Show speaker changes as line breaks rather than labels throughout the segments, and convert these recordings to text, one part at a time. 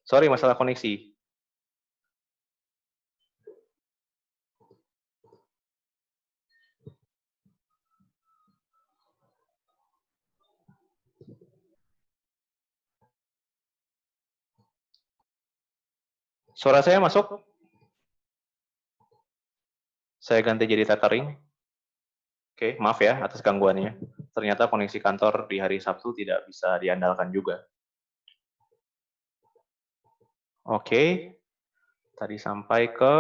Sorry, masalah koneksi. Suara saya masuk? Saya ganti jadi tethering. Oke, maaf ya atas gangguannya. Ternyata koneksi kantor di hari Sabtu tidak bisa diandalkan juga. Oke, tadi sampai ke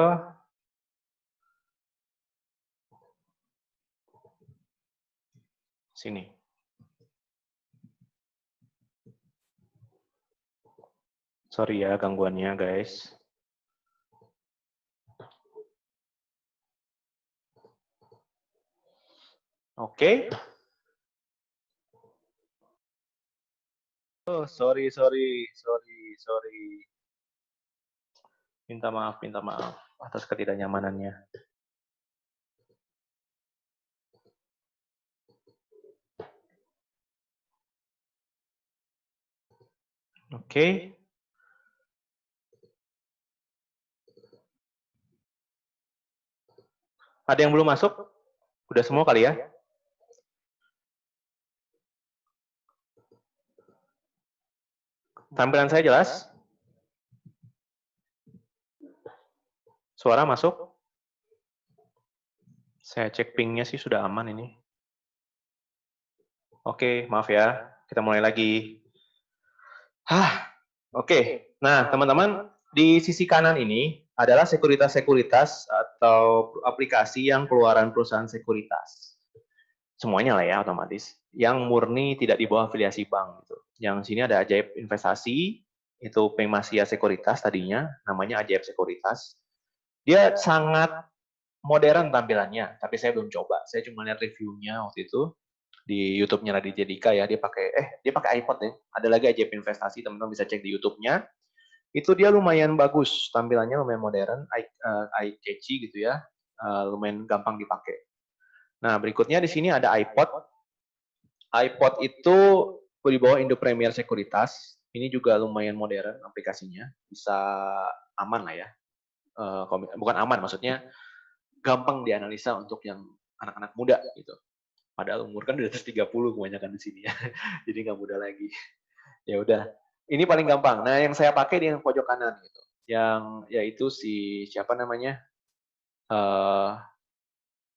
sini. Sorry ya gangguannya, guys. Oke. Oh, sorry. Minta maaf atas ketidaknyamanannya. Oke. Ada yang belum masuk? Udah semua kali ya? Tampilan saya jelas? Suara masuk? Saya cek pingnya sih sudah aman ini. Oke, maaf ya. Kita mulai lagi. Oke. Nah, teman-teman, di sisi kanan ini adalah sekuritas-sekuritas atau aplikasi yang keluaran perusahaan sekuritas. Semuanya lah ya otomatis. Yang murni tidak di bawah afiliasi bank. Gitu. Yang sini ada Ajaib Investasi, itu Pemasia Sekuritas tadinya, namanya Ajaib Sekuritas. Dia sangat modern tampilannya, tapi saya belum coba. Saya cuma lihat reviewnya waktu itu di YouTube-nya Raditya Dika ya. Dia pakai iPod ya. Ada lagi Ajaib Investasi, teman-teman bisa cek di YouTube-nya. Itu dia lumayan bagus, tampilannya lumayan modern, eye catchy gitu ya, lumayan gampang dipakai. Nah, berikutnya di sini ada iPod. iPod itu di bawah Indo Premier Sekuritas. Ini juga lumayan modern aplikasinya, bisa aman lah ya. Bukan aman, maksudnya gampang dianalisa untuk yang anak-anak muda gitu. Padahal umur kan di atas 30 kebanyakan di sini ya. Jadi nggak muda lagi. Ya udah. Ini paling gampang. Nah, yang saya pakai di yang pojok kanan gitu. Yang yaitu si siapa namanya?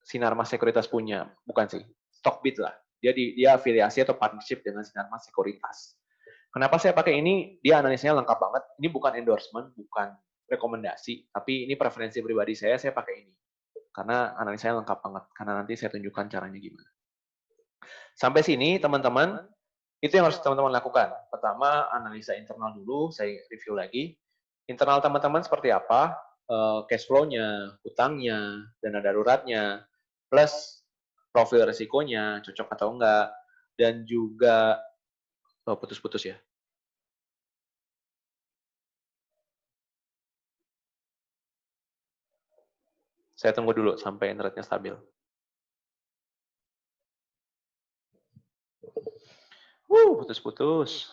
Sinarmas Sekuritas punya, bukan sih. Stockbit lah. Dia afiliasi atau partnership dengan Sinarmas Sekuritas. Kenapa saya pakai ini? Dia analisanya lengkap banget. Ini bukan endorsement, bukan rekomendasi, tapi ini preferensi pribadi saya pakai ini. Karena analisanya lengkap banget. Karena nanti saya tunjukkan caranya gimana. Sampai sini, teman-teman, itu yang harus teman-teman lakukan. Pertama, analisa internal dulu, saya review lagi. Internal teman-teman seperti apa, cash flow-nya, hutangnya, dana daruratnya, plus profil resikonya, cocok atau enggak, dan juga, putus-putus ya. Saya tunggu dulu sampai internetnya stabil. Putus-putus.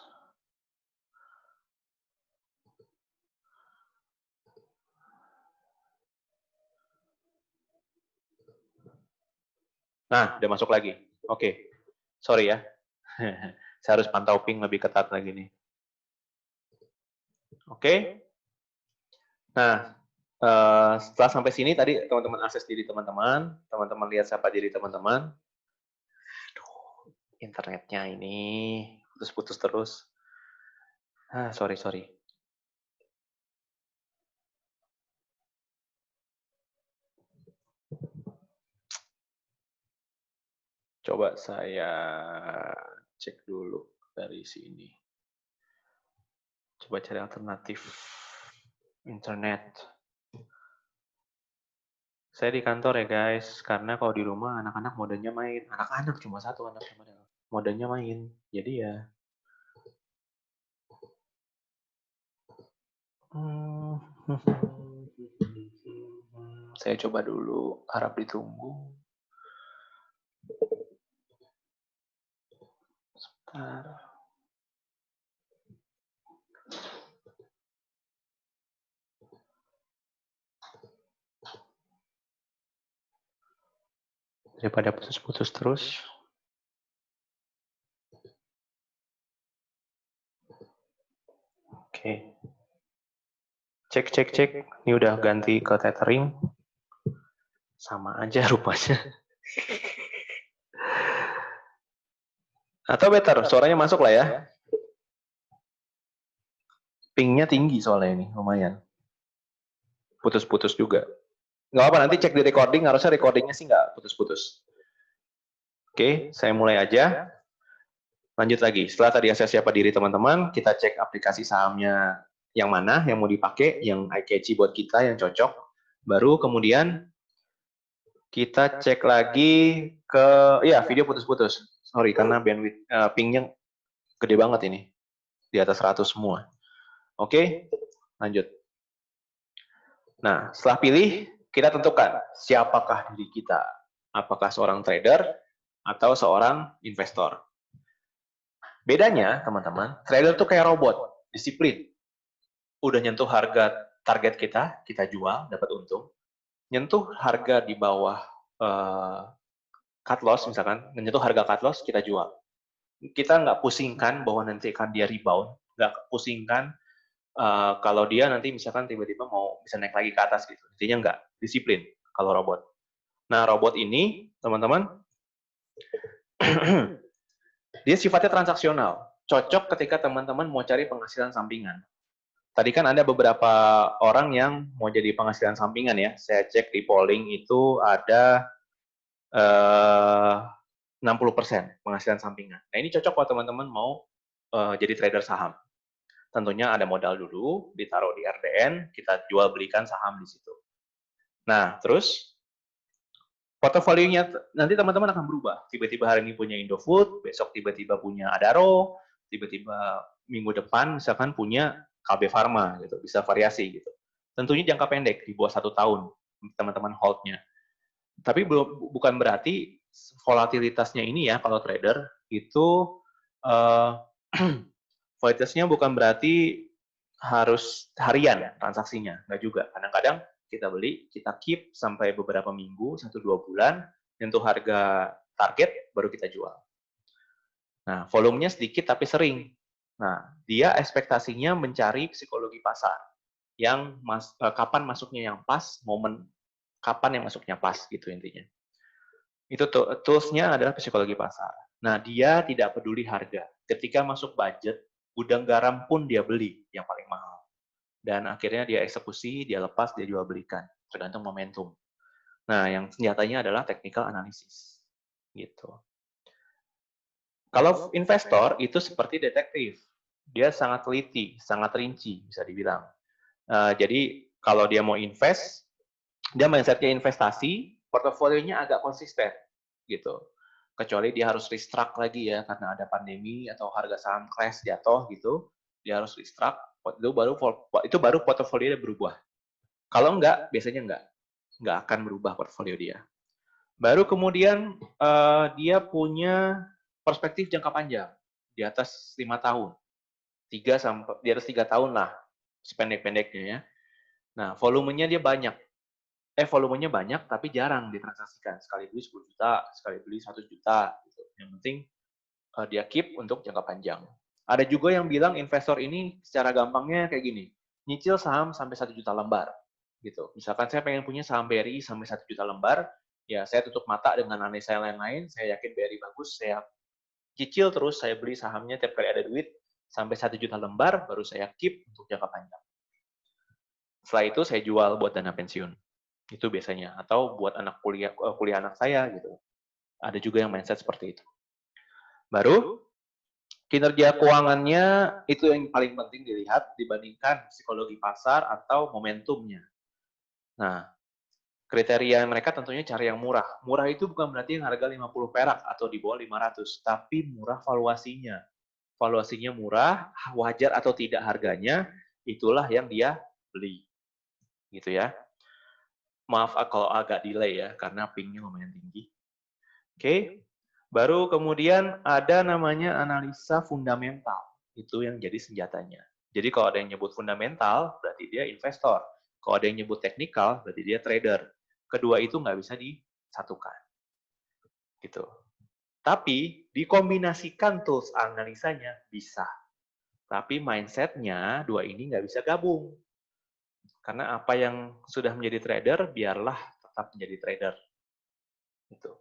Nah, udah masuk lagi. Oke. Sorry ya. Saya harus pantau ping lebih ketat lagi nih. Oke. Nah, setelah sampai sini tadi teman-teman akses diri teman-teman lihat siapa diri teman-teman. Internetnya ini putus-putus terus. Sorry. Coba saya cek dulu dari sini. Coba cari alternatif internet. Saya di kantor ya guys, karena kalau di rumah anak-anak modenya main. Anak-anak cuma satu anaknya modenya main. Jadi ya. Saya coba dulu, harap ditunggu. Sebentar. Daripada putus-putus terus. Oke. Cek. Ini udah ganti ke tethering. Sama aja rupanya. Atau better, suaranya masuk lah ya. Pingnya tinggi soalnya ini, lumayan. Putus-putus juga. Nggak apa, nanti cek di recording, harusnya recordingnya sih nggak putus-putus. Oke, saya mulai aja. Lanjut lagi, setelah tadi akses siapa diri teman-teman, kita cek aplikasi sahamnya yang mana, yang mau dipakai, yang eye-catchy buat kita, yang cocok. Baru kemudian kita cek lagi ke, ya video putus-putus. Sorry, karena bandwidth, pingnya gede banget ini. Di atas 100 semua. Oke, lanjut. Nah, setelah pilih, kita tentukan siapakah diri kita. Apakah seorang trader atau seorang investor. Bedanya, teman-teman, trader tuh kayak robot, disiplin. Udah nyentuh harga target kita jual, dapat untung. Nyentuh harga di bawah cut loss, misalkan, nyentuh harga cut loss, kita jual. Kita nggak pusingkan bahwa nanti akan dia rebound, nggak pusingkan kalau dia nanti misalkan tiba-tiba mau bisa naik lagi ke atas gitu. Intinya nggak, disiplin kalau robot. Nah, robot ini, teman-teman, dia sifatnya transaksional. Cocok ketika teman-teman mau cari penghasilan sampingan. Tadi kan ada beberapa orang yang mau jadi penghasilan sampingan ya. Saya cek di polling itu ada 60% penghasilan sampingan. Nah, ini cocok kalau teman-teman mau jadi trader saham. Tentunya ada modal dulu, ditaruh di RDN, kita jual belikan saham di situ. Nah, terus portofolionya nanti teman-teman akan berubah. Tiba-tiba hari ini punya Indofood, besok tiba-tiba punya Adaro, tiba-tiba minggu depan misalkan punya KB Pharma gitu, bisa variasi gitu. Tentunya jangka pendek di bawah 1 tahun teman-teman holdnya. Tapi bukan berarti volatilitasnya ini ya kalau trader itu volatilitasnya bukan berarti harus harian transaksinya, nggak juga. Kadang-kadang kita beli, kita keep sampai beberapa minggu, 1-2 bulan, nyentuh harga target, baru kita jual. Nah, volumenya sedikit tapi sering. Nah, dia ekspektasinya mencari psikologi pasar. Yang kapan masuknya yang pas, momen kapan yang masuknya pas, gitu intinya. Itu tools-nya adalah psikologi pasar. Nah, dia tidak peduli harga. Ketika masuk budget, gudang garam pun dia beli yang paling mahal. Dan akhirnya dia eksekusi, dia lepas, dia jual belikan. Tergantung momentum. Nah, yang senjatanya adalah technical analysis. Gitu. Kalau investor itu seperti detektif. Dia sangat teliti, sangat rinci, bisa dibilang. Jadi, kalau dia mau invest, dia mindset-nya investasi, portofolionya agak konsisten. Gitu. Kecuali dia harus restruct lagi ya, karena ada pandemi atau harga saham crash jatuh gitu, dia harus restruct, itu baru portofolio dia berubah. Kalau enggak, biasanya enggak akan berubah portofolio dia. Baru kemudian dia punya perspektif jangka panjang di atas 5 tahun. 3 sampai di atas 3 tahun lah sependek-pendeknya ya. Nah, volumenya dia banyak. Volumenya banyak tapi jarang ditransaksikan. Sekali beli 10 juta, sekali beli 1 juta gitu. Yang penting dia keep untuk jangka panjang. Ada juga yang bilang investor ini secara gampangnya kayak gini, nyicil saham sampai 1 juta lembar gitu. Misalkan saya pengen punya saham BRI sampai 1 juta lembar, ya saya tutup mata dengan analisa yang lain-lain, saya yakin BRI bagus, saya cicil terus, saya beli sahamnya tiap kali ada duit, sampai 1 juta lembar, baru saya keep untuk jangka panjang. Setelah itu saya jual buat dana pensiun. Itu biasanya. Atau buat anak kuliah anak saya gitu. Ada juga yang mindset seperti itu. Baru, kinerja keuangannya itu yang paling penting dilihat dibandingkan psikologi pasar atau momentumnya. Nah, kriteria mereka tentunya cari yang murah. Murah itu bukan berarti yang harga 50 perak atau di bawah 500, tapi murah valuasinya. Valuasinya murah, wajar atau tidak harganya, itulah yang dia beli. Gitu ya. Maaf kalau agak delay ya, karena pingnya lumayan tinggi. Oke. Baru kemudian ada namanya analisa fundamental. Itu yang jadi senjatanya. Jadi kalau ada yang nyebut fundamental, berarti dia investor. Kalau ada yang nyebut teknikal, berarti dia trader. Kedua itu nggak bisa disatukan. gitu. Tapi dikombinasikan tools analisanya bisa. Tapi mindset-nya dua ini nggak bisa gabung. Karena apa yang sudah menjadi trader, biarlah tetap menjadi trader. Gitu.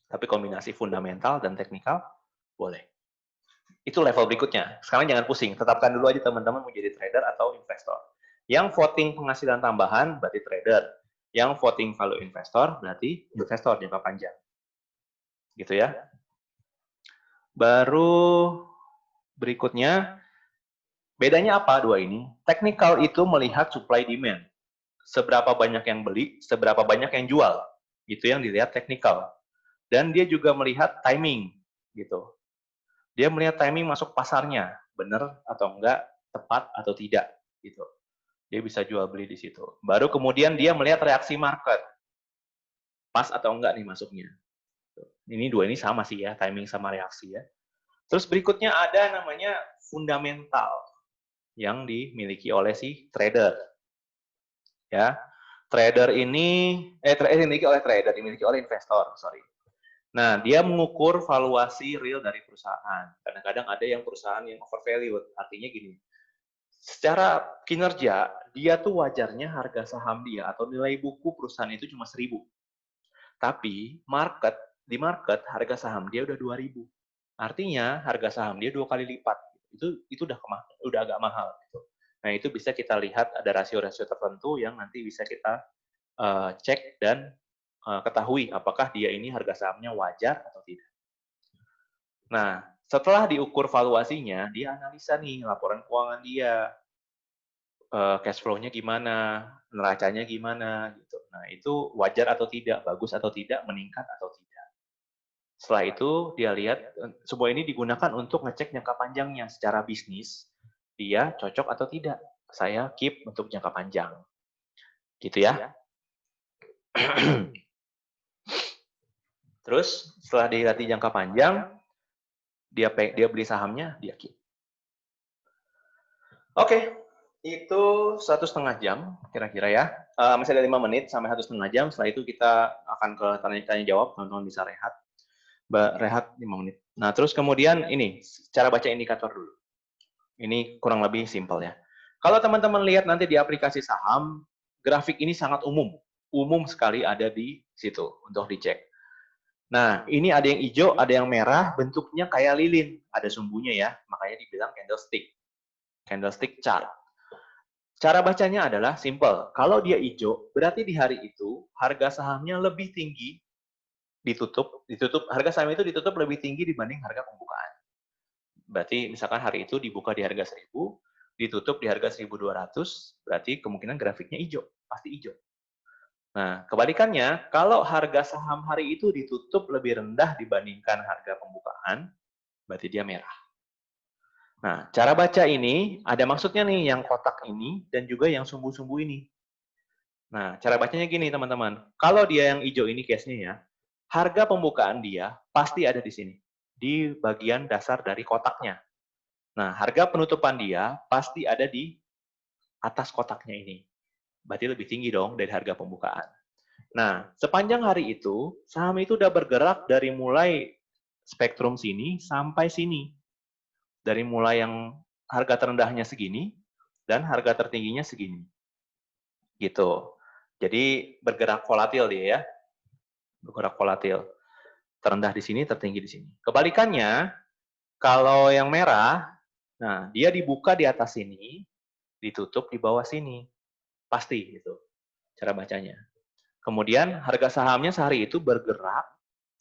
Tapi kombinasi fundamental dan teknikal, boleh. Itu level berikutnya. Sekarang jangan pusing, tetapkan dulu aja teman-teman mau jadi trader atau investor. Yang voting penghasilan tambahan berarti trader. Yang voting value investor berarti investor jangka panjang. Gitu ya. Baru berikutnya, bedanya apa dua ini? Technical itu melihat supply demand. Seberapa banyak yang beli, seberapa banyak yang jual. Itu yang dilihat technical. Dan dia juga melihat timing. Gitu. Dia melihat timing masuk pasarnya, benar atau enggak, tepat atau tidak, gitu. Dia bisa jual beli di situ. Baru kemudian dia melihat reaksi market, pas atau enggak nih masuknya. Ini dua ini sama sih ya, timing sama reaksi ya. Terus berikutnya ada namanya fundamental yang dimiliki oleh si trader. Ya, trader ini dimiliki oleh trader, dimiliki oleh investor, sorry. Nah, dia mengukur valuasi real dari perusahaan. Kadang-kadang ada yang perusahaan yang overvalued. Artinya gini, secara kinerja, dia tuh wajarnya harga saham dia atau nilai buku perusahaan itu cuma 1.000. Tapi di market harga saham dia udah 2.000. Artinya harga saham dia 2 kali lipat. Itu udah agak mahal gitu. Nah, itu bisa kita lihat ada rasio-rasio tertentu yang nanti bisa kita cek dan ketahui apakah dia ini harga sahamnya wajar atau tidak. Nah, setelah diukur valuasinya, dia analisa nih laporan keuangan dia, cash flow-nya gimana, neracanya gimana, gitu. Nah, itu wajar atau tidak, bagus atau tidak, meningkat atau tidak. Setelah itu, dia lihat, semua ini digunakan untuk ngecek jangka panjangnya secara bisnis, dia cocok atau tidak. Saya keep untuk jangka panjang. Gitu ya. Terus, setelah dilatih jangka panjang, dia beli sahamnya, dia keep. Oke, itu 1,5 jam kira-kira ya. Masih ada 5 menit sampai 1,5 jam. Setelah itu kita akan ke tanya jawab, teman-teman bisa rehat. Rehat 5 menit. Nah, terus kemudian ini, cara baca indikator dulu. Ini kurang lebih simpel ya. Kalau teman-teman lihat nanti di aplikasi saham, grafik ini sangat umum. Umum sekali ada di situ untuk dicek. Nah, ini ada yang hijau, ada yang merah, bentuknya kayak lilin. Ada sumbunya ya, makanya dibilang candlestick. Candlestick chart. Cara bacanya adalah simple. Kalau dia hijau, berarti di hari itu harga sahamnya lebih tinggi ditutup harga saham itu ditutup lebih tinggi dibanding harga pembukaan. Berarti misalkan hari itu dibuka di harga 1.000, ditutup di harga 1.200, berarti kemungkinan grafiknya hijau, pasti hijau. Nah, kebalikannya, kalau harga saham hari itu ditutup lebih rendah dibandingkan harga pembukaan, berarti dia merah. Nah, cara baca ini ada maksudnya nih yang kotak ini dan juga yang sumbu-sumbu ini. Nah, cara bacanya gini teman-teman. Kalau dia yang hijau ini case-nya ya, harga pembukaan dia pasti ada di sini. Di bagian dasar dari kotaknya. Nah, harga penutupan dia pasti ada di atas kotaknya ini. Berarti lebih tinggi dong dari harga pembukaan. Nah, sepanjang hari itu, saham itu udah bergerak dari mulai spektrum sini sampai sini. Dari mulai yang harga terendahnya segini, dan harga tertingginya segini. Gitu. Jadi bergerak volatil dia ya. Bergerak volatil. Terendah di sini, tertinggi di sini. Kebalikannya, kalau yang merah, nah dia dibuka di atas sini, ditutup di bawah sini. Pasti gitu cara bacanya. Kemudian harga sahamnya sehari itu bergerak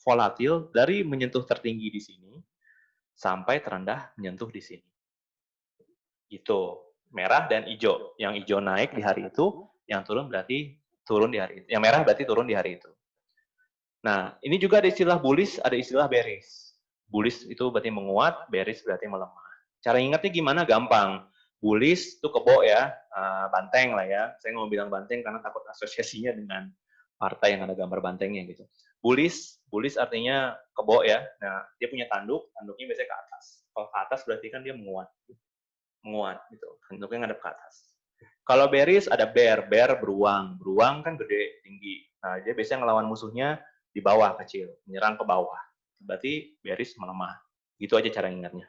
volatil dari menyentuh tertinggi di sini sampai terendah menyentuh di sini. Itu merah dan hijau. Yang hijau naik di hari itu, yang turun berarti turun di hari itu. Yang merah berarti turun di hari itu. Nah, ini juga ada istilah bullish, ada istilah bearish. Bullish itu berarti menguat, bearish berarti melemah. Cara ingatnya gimana? Gampang. Bullish itu kebo ya, banteng lah ya. Saya nggak mau bilang banteng karena takut asosiasinya dengan partai yang ada gambar bantengnya gitu. Bullish artinya kebo ya. Nah, dia punya tanduknya biasanya ke atas. Kalau ke atas berarti kan dia menguat gitu. Tanduknya ngadep ke atas. Kalau bearish ada bear beruang kan gede, tinggi. Nah, dia biasanya ngelawan musuhnya di bawah kecil, menyerang ke bawah. Berarti bearish melemah. Gitu aja cara ingatnya.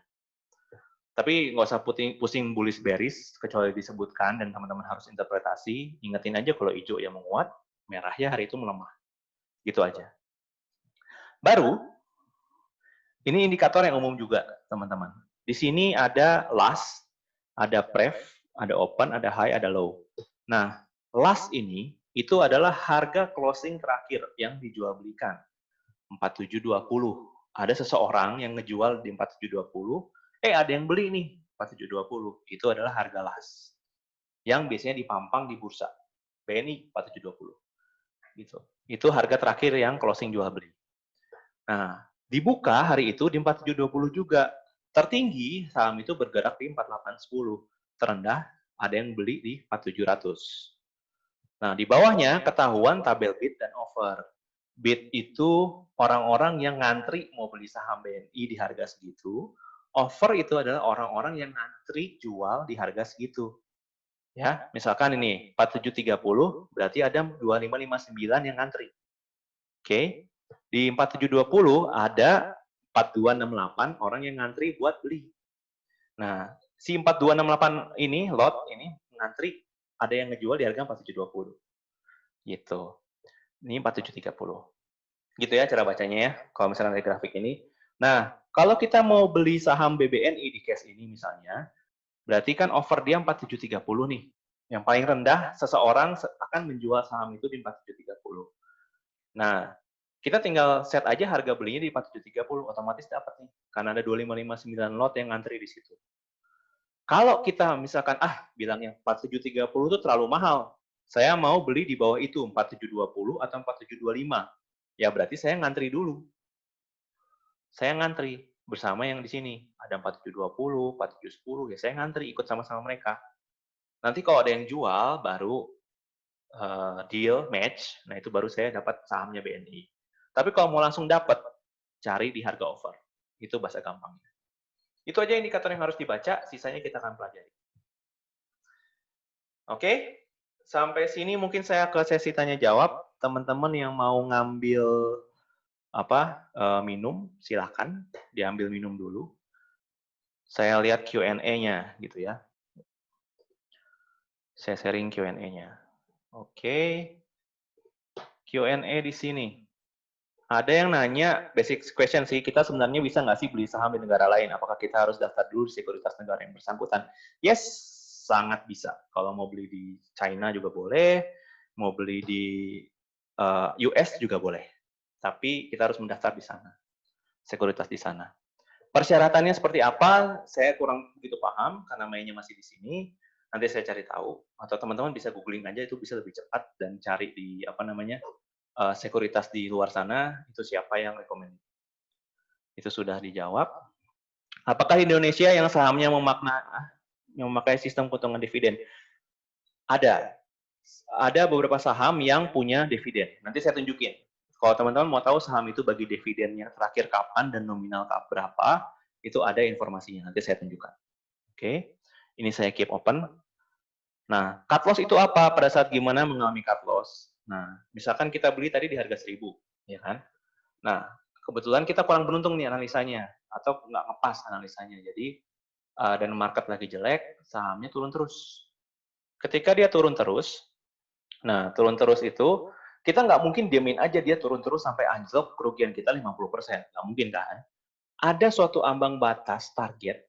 Tapi nggak usah pusing bullish bearish, kecuali disebutkan dan teman-teman harus interpretasi. Ingetin aja kalau hijau yang menguat, merahnya hari itu melemah. Gitu aja. Baru, ini indikator yang umum juga, teman-teman. Di sini ada last, ada pref, ada open, ada high, ada low. Nah, last ini itu adalah harga closing terakhir yang dijual belikan. 4720. Ada seseorang yang ngejual di 4720, ada yang beli nih 4720. Itu adalah harga last. Yang biasanya dipampang di bursa. BNI 4720. Gitu. Itu harga terakhir yang closing jual beli. Nah, dibuka hari itu di 4720 juga. Tertinggi saham itu bergerak di 4810. Terendah ada yang beli di 4700. Nah, di bawahnya ketahuan tabel bid dan offer. Bid itu orang-orang yang ngantri mau beli saham BNI di harga segitu. Offer itu adalah orang-orang yang ngantri jual di harga segitu. Ya, misalkan ini 4730 berarti ada 2559 yang ngantri. Oke. Di 4720 ada 4268 orang yang ngantri buat beli. Nah, si 4268 ini lot ini ngantri ada yang ngejual di harga 4720. Gitu. Ini 4730. Gitu ya cara bacanya ya, kalau misalnya dari grafik ini. Nah, kalau kita mau beli saham BBNI di case ini misalnya, berarti kan offer dia 4730 nih. Yang paling rendah, seseorang akan menjual saham itu di 4730. Nah, kita tinggal set aja harga belinya di 4730, otomatis dapat nih. Karena ada 2559 lot yang ngantri di situ. Kalau kita misalkan, bilangnya 4730 itu terlalu mahal, saya mau beli di bawah itu, 4720 atau 4725. Ya berarti saya ngantri dulu. Saya ngantri bersama yang di sini. Ada 4720, 4710, ya saya ngantri ikut sama-sama mereka. Nanti kalau ada yang jual, baru deal, match, nah itu baru saya dapat sahamnya BNI. Tapi kalau mau langsung dapat, cari di harga offer. Itu bahasa gampangnya. Itu aja indikator yang harus dibaca, sisanya kita akan pelajari. Oke, sampai sini mungkin saya ke sesi tanya jawab. Teman-teman yang mau ngambil minum, silahkan diambil minum dulu. Saya lihat Q&A-nya gitu ya. Saya sharing Q&A-nya. Oke. Q&A di sini. Ada yang nanya, basic question sih, kita sebenarnya bisa nggak sih beli saham di negara lain? Apakah kita harus daftar dulu di sekuritas negara yang bersangkutan? Yes, sangat bisa. Kalau mau beli di China juga boleh, mau beli di US juga boleh. Tapi kita harus mendaftar di sana, sekuritas di sana. Persyaratannya seperti apa? Saya kurang begitu paham karena mainnya masih di sini. Nanti saya cari tahu, atau teman-teman bisa googling aja, itu bisa lebih cepat dan cari di sekuritas di luar sana itu siapa yang rekomend. Itu sudah dijawab. Apakah Indonesia yang sahamnya memakai sistem keuntungan dividen? Ada beberapa saham yang punya dividen. Nanti saya tunjukin. Kalau teman-teman mau tahu saham itu bagi dividennya terakhir kapan dan nominal berapa, itu ada informasinya. Nanti saya tunjukkan. Oke. Ini saya keep open. Nah, cut loss itu apa? Pada saat gimana mengalami cut loss? Nah, misalkan kita beli tadi di harga 1000, ya kan? Nah, kebetulan kita kurang beruntung nih analisanya, atau nggak ngepas analisanya. Jadi, dan market lagi jelek, sahamnya turun terus. Ketika dia turun terus, nah turun terus itu, kita nggak mungkin diamin aja dia turun terus sampai anjlok kerugian kita 50%. Nggak mungkin kan? Ada suatu ambang batas target,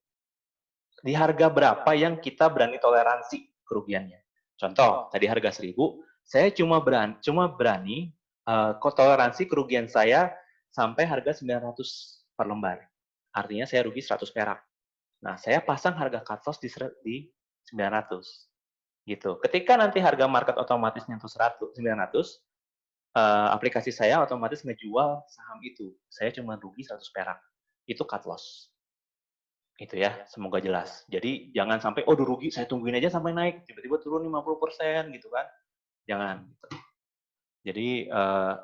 di harga berapa yang kita berani toleransi kerugiannya. Contoh, tadi harga 1000, saya cuma berani toleransi kerugian saya sampai harga 900 per lembar. Artinya saya rugi 100 perak. Nah, saya pasang harga cut loss di 900. Gitu. Ketika nanti harga market otomatis nyentuh 900, aplikasi saya otomatis ngejual saham itu. Saya cuma rugi 100 perak. Itu cut loss. Itu ya, semoga jelas. Jadi jangan sampai, rugi, saya tungguin aja sampai naik, tiba-tiba turun 50% gitu kan. Jangan. Jadi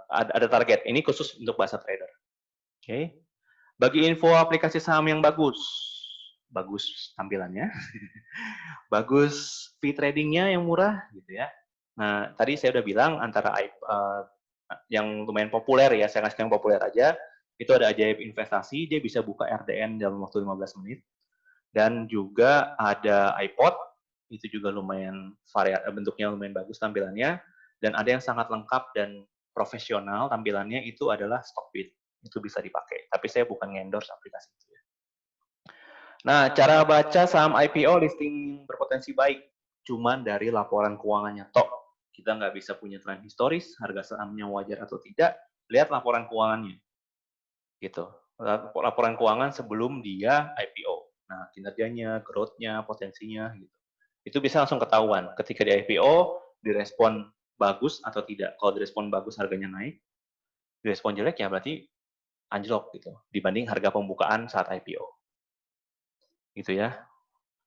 ada target. Ini khusus untuk bahasa trader. Oke. Bagi info aplikasi saham yang bagus. Bagus tampilannya. Bagus fee tradingnya yang murah gitu ya. Nah, tadi saya udah bilang antara yang lumayan populer ya, saya kasih yang populer aja. Itu ada Ajaib Investasi, dia bisa buka RDN dalam waktu 15 menit. Dan juga ada iPod, itu juga lumayan bentuknya lumayan bagus tampilannya. Dan ada yang sangat lengkap dan profesional tampilannya, itu adalah Stockbit. Itu bisa dipakai. Tapi saya bukan endorse aplikasi itu. Nah, cara baca saham IPO listing berpotensi baik cuman dari laporan keuangannya tok. Kita nggak bisa punya tren historis, harga sahamnya wajar atau tidak, lihat laporan keuangannya. Gitu. Laporan keuangan sebelum dia IPO. Nah, kinerjanya, growth-nya, potensinya, gitu. Itu bisa langsung ketahuan. Ketika di IPO, direspon bagus atau tidak. Kalau direspon bagus, harganya naik. Direspon jelek, ya berarti anjlok gitu. Dibanding harga pembukaan saat IPO. Gitu ya.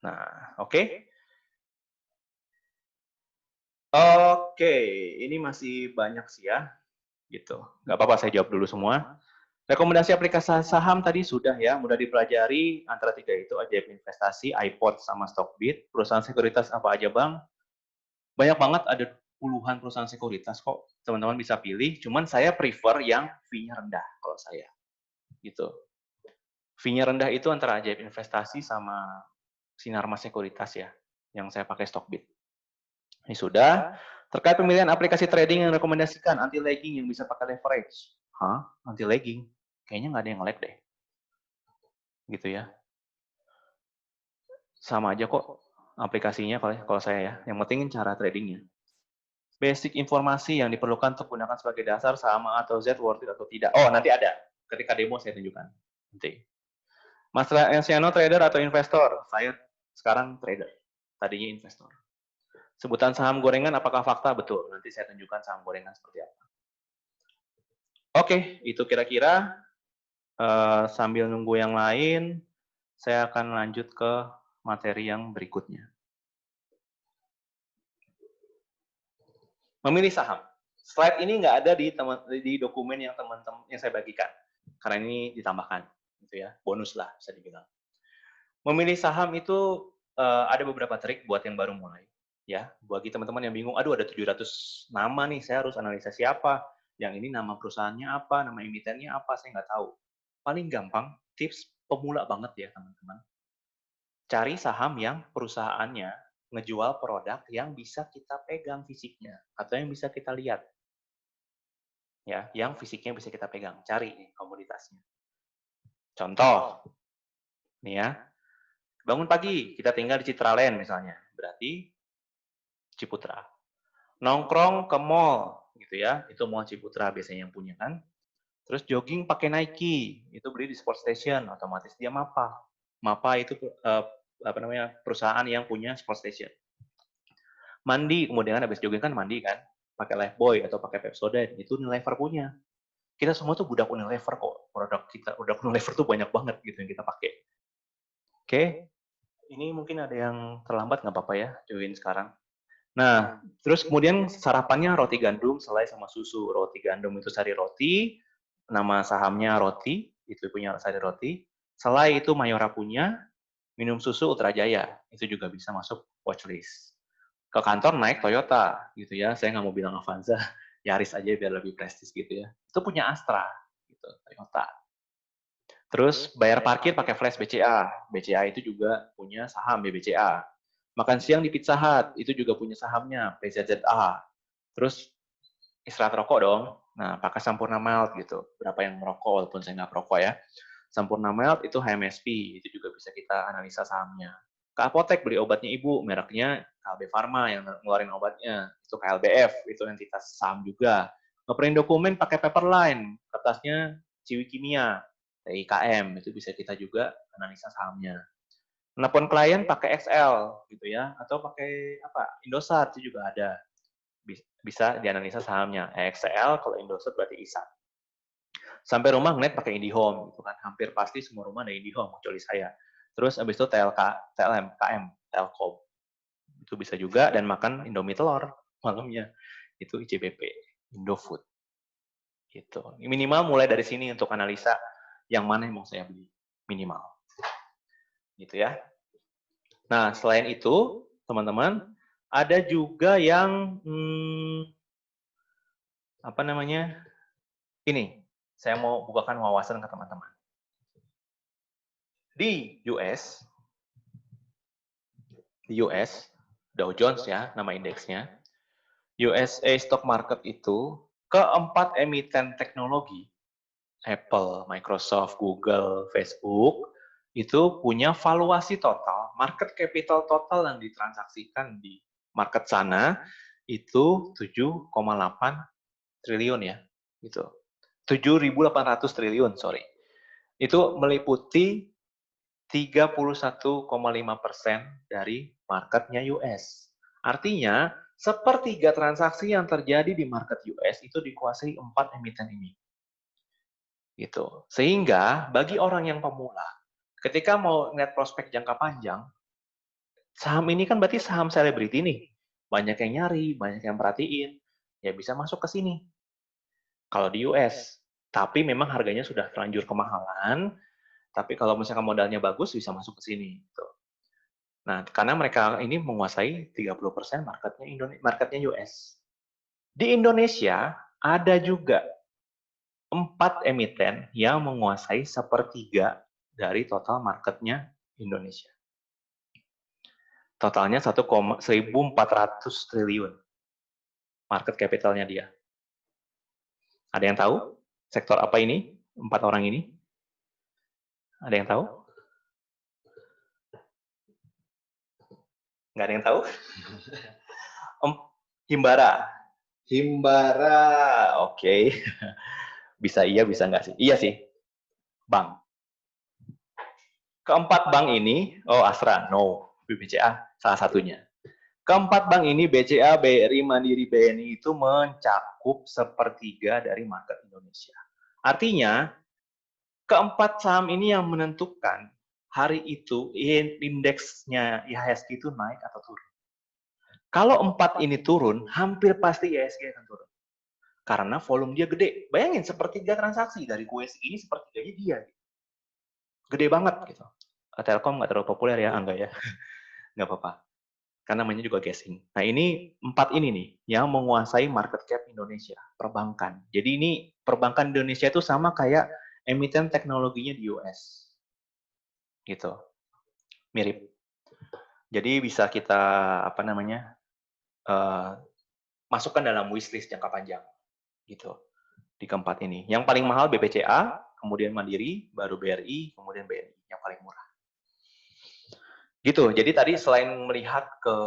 Nah, oke. Oke, ini masih banyak sih ya. Gitu. Nggak apa-apa, saya jawab dulu semua. Rekomendasi aplikasi saham tadi sudah ya, mudah dipelajari. Antara tiga itu, Ajaib Investasi, iPod, sama Stockbit. Perusahaan sekuritas apa aja, Bang? Banyak banget, ada puluhan perusahaan sekuritas kok. Teman-teman bisa pilih, cuman saya prefer yang fee-nya rendah kalau saya. Gitu. Fee-nya rendah itu antara Ajaib Investasi sama Sinarmas Sekuritas ya, yang saya pakai Stockbit. Ini sudah. Terkait pemilihan aplikasi trading yang rekomendasikan, anti-lagging yang bisa pakai leverage. Hah? Anti-lagging? Kayaknya nggak ada yang lag deh. Gitu ya. Sama aja kok aplikasinya kalau saya ya. Yang penting cara tradingnya. Basic informasi yang diperlukan untuk gunakan sebagai dasar sama atau Z worth it atau tidak. Oh, nanti ada. Ketika demo saya tunjukkan. Nanti. Mas Ensiano trader atau investor? Saya sekarang trader. Tadinya investor. Sebutan saham gorengan apakah fakta? Betul. Nanti saya tunjukkan saham gorengan seperti apa. Oke, itu kira-kira. Sambil nunggu yang lain, saya akan lanjut ke materi yang berikutnya. Memilih saham. Slide ini nggak ada di dokumen yang teman-teman yang saya bagikan, karena ini ditambahkan, gitu ya, bonus lah bisa dibilang. Memilih saham itu ada beberapa trik buat yang baru mulai, ya. Bagi teman-teman yang bingung, aduh ada 700 nama nih, saya harus analisa siapa, yang ini nama perusahaannya apa, nama emitennya apa, saya nggak tahu. Paling gampang, tips pemula banget ya teman-teman. Cari saham yang perusahaannya ngejual produk yang bisa kita pegang fisiknya atau yang bisa kita lihat. Ya, yang fisiknya bisa kita pegang. Cari nih komoditasnya. Contoh, nih ya. Bangun pagi, kita tinggal di Citraland misalnya. Berarti Ciputra. Nongkrong ke mall gitu ya. Itu mall Ciputra biasanya yang punya kan. Terus jogging pakai Nike, itu beli di Sport Station, otomatis dia Mapa. Mapa itu perusahaan yang punya Sport Station. Mandi, kemudian habis jogging kan mandi kan, pakai Lifebuoy atau pakai Pepsodent, itu Unilever punya. Kita semua tuh budak Unilever kok. Produk Unilever tuh banyak banget gitu yang kita pakai. Oke, ini mungkin ada yang terlambat nggak apa-apa ya, join sekarang. Nah, terus kemudian sarapannya roti gandum, selai sama susu. Roti gandum itu sari roti, nama sahamnya roti, itu punya sari roti. Selai itu Mayora punya, minum susu Ultra Jaya, itu juga bisa masuk watchlist. Ke kantor naik Toyota, gitu ya. Saya nggak mau bilang Avanza, Yaris aja biar lebih prestis gitu ya. Itu punya Astra, gitu, Toyota. Terus bayar parkir pakai flash BCA. BCA itu juga punya saham BBCA. Makan siang di Pizza Hut, itu juga punya sahamnya, PZZA. Terus istirahat rokok dong. Nah, pakai Sampurna Malt gitu. Berapa yang merokok, walaupun saya nggak perokok ya. Sampurna Malt itu HMSP, itu juga bisa kita analisa sahamnya. Ke apotek beli obatnya ibu, mereknya KLB Pharma yang ngeluarin obatnya. Itu KLBF, itu entitas saham juga. Ngeprint dokumen pakai Paperline, kertasnya Ciwi Kimia, TIKM, itu bisa kita juga analisa sahamnya. Nelpon klien pakai XL gitu ya, atau pakai Indosat itu juga ada. Bisa dianalisa sahamnya. XL kalau Indosat berarti ISAT. Sampai rumah ngeliat pakai IndiHome, itu kan hampir pasti semua rumah ada IndiHome kecuali saya. Terus abis itu TLM, KM, Telkom. Itu bisa juga, dan makan Indomie telur malamnya. Itu ICBP, Indofood. Gitu. Minimal mulai dari sini untuk analisa yang mana yang mau saya beli. Minimal. Gitu ya. Nah, selain itu, teman-teman, ada juga yang apa namanya? Ini, saya mau bukakan wawasan ke teman-teman. Di US, Dow Jones ya, nama indeksnya. USA Stock Market itu keempat emiten teknologi, Apple, Microsoft, Google, Facebook, itu punya valuasi total, market capital total yang ditransaksikan di market sana itu 7,8 triliun ya. Gitu. 7.800 triliun, sorry. Itu meliputi 31,5% dari marketnya US. Artinya, sepertiga transaksi yang terjadi di market US itu dikuasai 4 emiten ini. Gitu. Sehingga bagi orang yang pemula, ketika mau ngeliat prospek jangka panjang, saham ini kan berarti saham selebriti nih. Banyak yang nyari, banyak yang perhatiin, ya bisa masuk ke sini. Kalau di US. Tapi memang harganya sudah terlanjur kemahalan, tapi kalau misalkan modalnya bagus, bisa masuk ke sini. Gitu. Nah, karena mereka ini menguasai 30% marketnya US. Di Indonesia, ada juga 4 emiten yang menguasai sepertiga dari total marketnya Indonesia. Totalnya 1,400 triliun market capitalnya dia. Ada yang tahu sektor apa ini? 4 orang ini? Ada yang tahu? Nggak ada yang tahu? Himbara. Himbara, oke. Bisa iya, bisa nggak sih? Iya sih, bank. Keempat bank ini, Astra, no. BBCA, salah satunya. Keempat bank ini, BCA, BRI, Mandiri, BNI itu mencakup sepertiga dari market Indonesia. Artinya, keempat saham ini yang menentukan hari itu indeksnya IHSG itu naik atau turun. Kalau 4 ini turun, hampir pasti IHSG akan turun. Karena volume dia gede. Bayangin, sepertiga transaksi dari gue segini, sepertiganya dia. Gede banget gitu. Telkom nggak terlalu populer ya, enggak ya. Nggak apa-apa. Karena namanya juga guessing. Nah, ini 4 ini nih yang menguasai market cap Indonesia, perbankan. Jadi ini perbankan Indonesia itu sama kayak emiten teknologinya di US. Gitu. Mirip. Jadi bisa kita masukkan dalam wishlist jangka panjang. Gitu. Di keempat ini. Yang paling mahal BPCA, kemudian Mandiri, baru BRI, kemudian BNI yang paling murah. Gitu. Jadi tadi selain melihat ke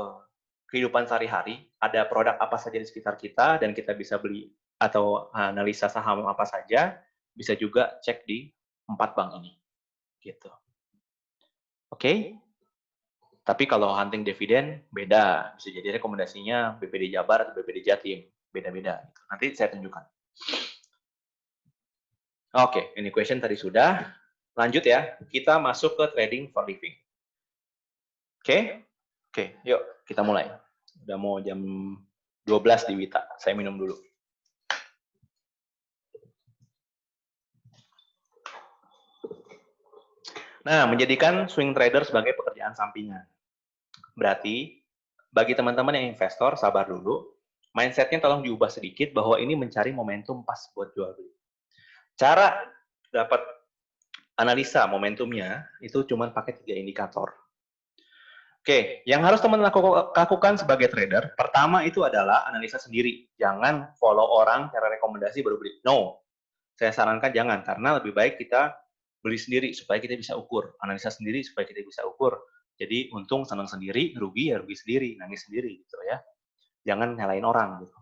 kehidupan sehari-hari, ada produk apa saja di sekitar kita dan kita bisa beli atau analisa saham apa saja, bisa juga cek di 4 bank ini. Gitu. Oke? Tapi kalau hunting dividen beda. Bisa jadi rekomendasinya BPD Jabar atau BPD Jatim. Beda-beda. Nanti saya tunjukkan. Oke, ini question tadi sudah. Lanjut ya. Kita masuk ke trading for living. Oke? Oke, yuk kita mulai. Udah mau jam 12 di Wita. Saya minum dulu. Nah, menjadikan swing trader sebagai pekerjaan sampingan. Berarti, bagi teman-teman yang investor, sabar dulu. Mindsetnya tolong diubah sedikit bahwa ini mencari momentum pas buat jual beli. Cara dapat analisa momentumnya itu cuma pakai 3 indikator. Oke, yang harus teman lakukan sebagai trader, pertama itu adalah analisa sendiri. Jangan follow orang, cara rekomendasi baru beli. No, saya sarankan jangan, karena lebih baik kita beli sendiri supaya kita bisa ukur. Analisa sendiri supaya kita bisa ukur. Jadi untung senang sendiri, rugi ya rugi sendiri, nangis sendiri gitu ya. Jangan nyalain orang gitu.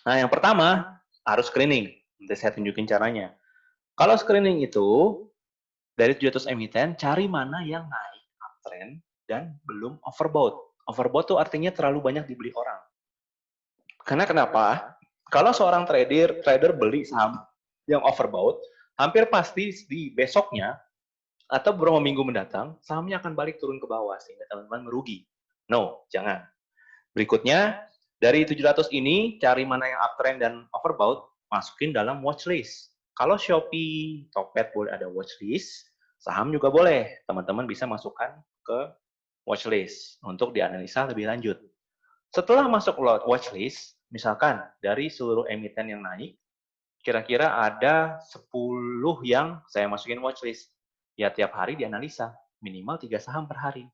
Nah, yang pertama harus screening. Nanti saya tunjukin caranya. Kalau screening itu dari 700 emiten, cari mana yang naik uptrend dan belum overbought. Overbought itu artinya terlalu banyak dibeli orang. Karena kenapa? Kalau seorang trader beli saham yang overbought, hampir pasti di besoknya atau beberapa minggu mendatang, sahamnya akan balik turun ke bawah sehingga teman-teman merugi. No, jangan. Berikutnya, dari 700 ini, cari mana yang uptrend dan overbought, masukin dalam watchlist. Kalau Shopee, Tokped boleh ada watchlist, saham juga boleh. Teman-teman bisa masukkan ke watchlist untuk dianalisa lebih lanjut. Setelah masuk watchlist, Misalkan dari seluruh emiten yang naik, kira-kira ada 10 yang saya masukin watchlist. Ya tiap hari dianalisa, minimal 3 saham per hari.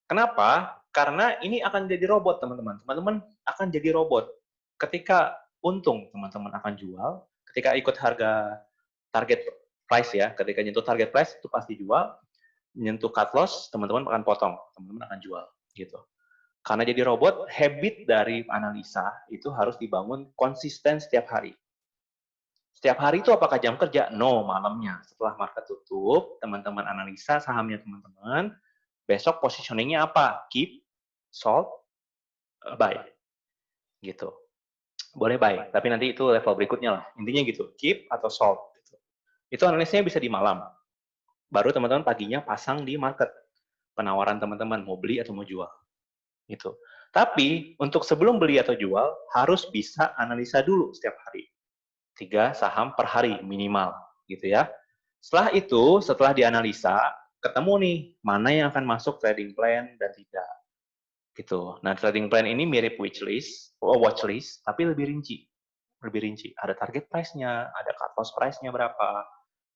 Kenapa? Karena ini akan jadi robot, teman-teman. Teman-teman akan jadi robot. Ketika untung, teman-teman akan jual. Ketika ikut harga target price ya, ketika nyentuh target price itu pasti jual. Menyentuh cut loss, teman-teman akan potong, teman-teman akan jual, gitu. Karena jadi robot, habit dari analisa itu harus dibangun konsisten setiap hari. Setiap hari itu apakah jam kerja? No, malamnya. Setelah market tutup, teman-teman analisa sahamnya teman-teman, besok positioningnya apa? Keep, sold, buy. Gitu. Boleh buy, tapi nanti itu level berikutnya lah. Intinya gitu, keep atau sold. Gitu. Itu analisanya bisa di malam. Baru teman-teman paginya pasang di market. Penawaran teman-teman, mau beli atau mau jual. Gitu. Tapi untuk sebelum beli atau jual, harus bisa analisa dulu setiap hari. 3 saham per hari minimal. Gitu ya. Setelah itu, setelah dianalisa, ketemu nih mana yang akan masuk trading plan dan tidak. Gitu. Nah, trading plan ini mirip watchlist, tapi lebih rinci. Lebih rinci. Ada target price-nya, ada cut loss price-nya berapa.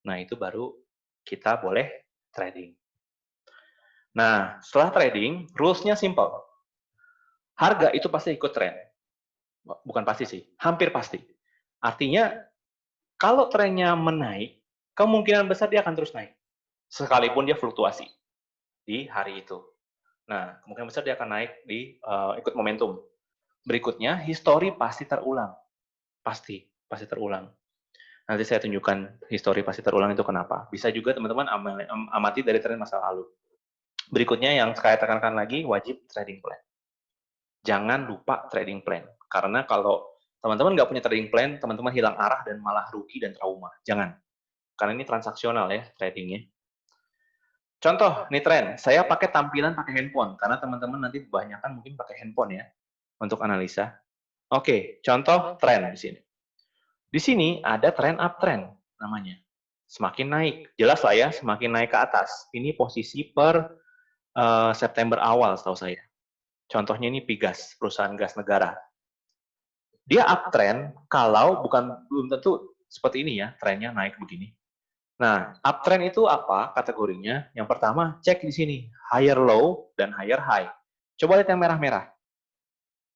Nah, itu baru kita boleh trading. Nah, setelah trading, rules-nya simple. Harga itu pasti ikut tren. Bukan pasti sih, hampir pasti. Artinya, kalau trennya menaik, kemungkinan besar dia akan terus naik. Sekalipun dia fluktuasi di hari itu. Nah, kemungkinan besar dia akan naik di ikut momentum. Berikutnya, histori pasti terulang. Pasti terulang. Nanti saya tunjukkan histori pasti terulang itu kenapa. Bisa juga teman-teman amati dari tren masa lalu. Berikutnya yang saya tekankan lagi, wajib trading plan. Jangan lupa trading plan. Karena kalau teman-teman nggak punya trading plan, teman-teman hilang arah dan malah rugi dan trauma. Jangan. Karena ini transaksional ya, tradingnya. Contoh, nih tren. Saya pakai tampilan pakai handphone. Karena teman-teman nanti kebanyakan mungkin pakai handphone ya, untuk analisa. Oke, contoh tren di sini. Di sini ada tren uptrend namanya. Semakin naik. Jelas lah ya, semakin naik ke atas. Ini posisi per September awal setahu saya. Contohnya ini Pigas, perusahaan gas negara. Dia uptrend kalau belum tentu seperti ini ya, trennya naik begini. Nah, uptrend itu apa kategorinya? Yang pertama, cek di sini, higher low dan higher high. Coba lihat yang merah-merah.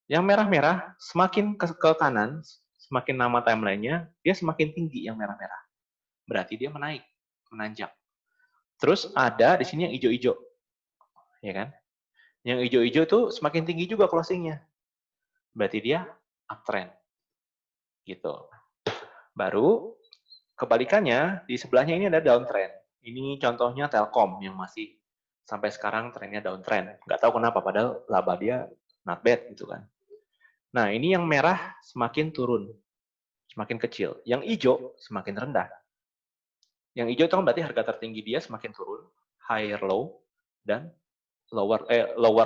Yang merah-merah semakin ke kanan, semakin lama timeline-nya, dia semakin tinggi yang merah-merah. Berarti dia menaik, menanjak. Terus ada di sini yang hijau-hijau. Ya kan? Yang hijau-hijau tuh semakin tinggi juga closing-nya. Berarti dia uptrend. Gitu. Baru kebalikannya, di sebelahnya ini ada downtrend. Ini contohnya Telkom yang masih sampai sekarang trennya downtrend. Nggak tahu kenapa, padahal laba dia not bad gitu kan. Nah, ini yang merah semakin turun, semakin kecil. Yang hijau semakin rendah. Yang hijau itu kan berarti harga tertinggi dia semakin turun, higher low dan lower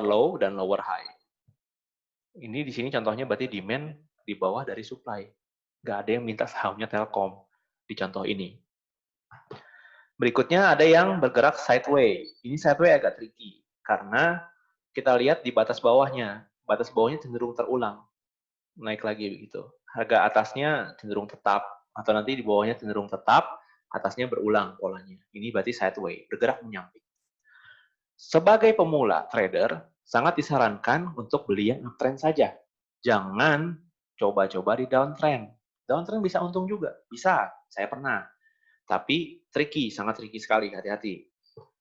low dan lower high. Ini di sini contohnya berarti demand di bawah dari supply. Nggak ada yang minta sahamnya Telkom di contoh ini. Berikutnya ada yang bergerak sideways. Ini sideways agak tricky karena kita lihat di batas bawahnya. Batas bawahnya cenderung terulang. Naik lagi begitu. Harga atasnya cenderung tetap atau nanti di bawahnya cenderung tetap, atasnya berulang polanya. Ini berarti sideways, bergerak menyamping. Sebagai pemula trader, sangat disarankan untuk beli yang uptrend saja. Jangan coba-coba di downtrend. Downtrend bisa untung juga, bisa. Saya pernah. Tapi tricky, sangat tricky sekali, hati-hati.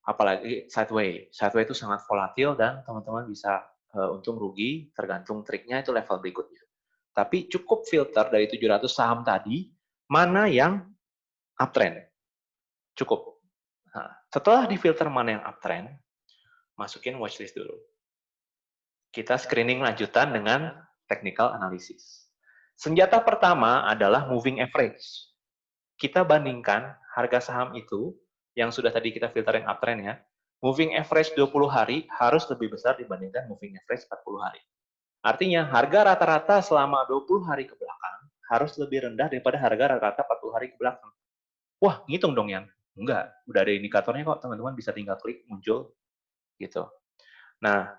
Apalagi sideways. Sideways itu sangat volatil dan teman-teman bisa untung rugi, tergantung triknya itu level berikutnya. Tapi cukup filter dari 700 saham tadi, mana yang uptrend. Cukup. Nah, setelah difilter mana yang uptrend, masukin watchlist dulu. Kita screening lanjutan dengan technical analysis. Senjata pertama adalah moving average. Kita bandingkan harga saham itu, yang sudah tadi kita filter yang uptrend ya, moving average 20 hari harus lebih besar dibandingkan moving average 40 hari. Artinya, harga rata-rata selama 20 hari ke belakang harus lebih rendah daripada harga rata-rata 40 hari ke belakang. Wah, ngitung dong yang? Enggak, udah ada indikatornya kok, teman-teman bisa tinggal klik, muncul. Gitu. Nah,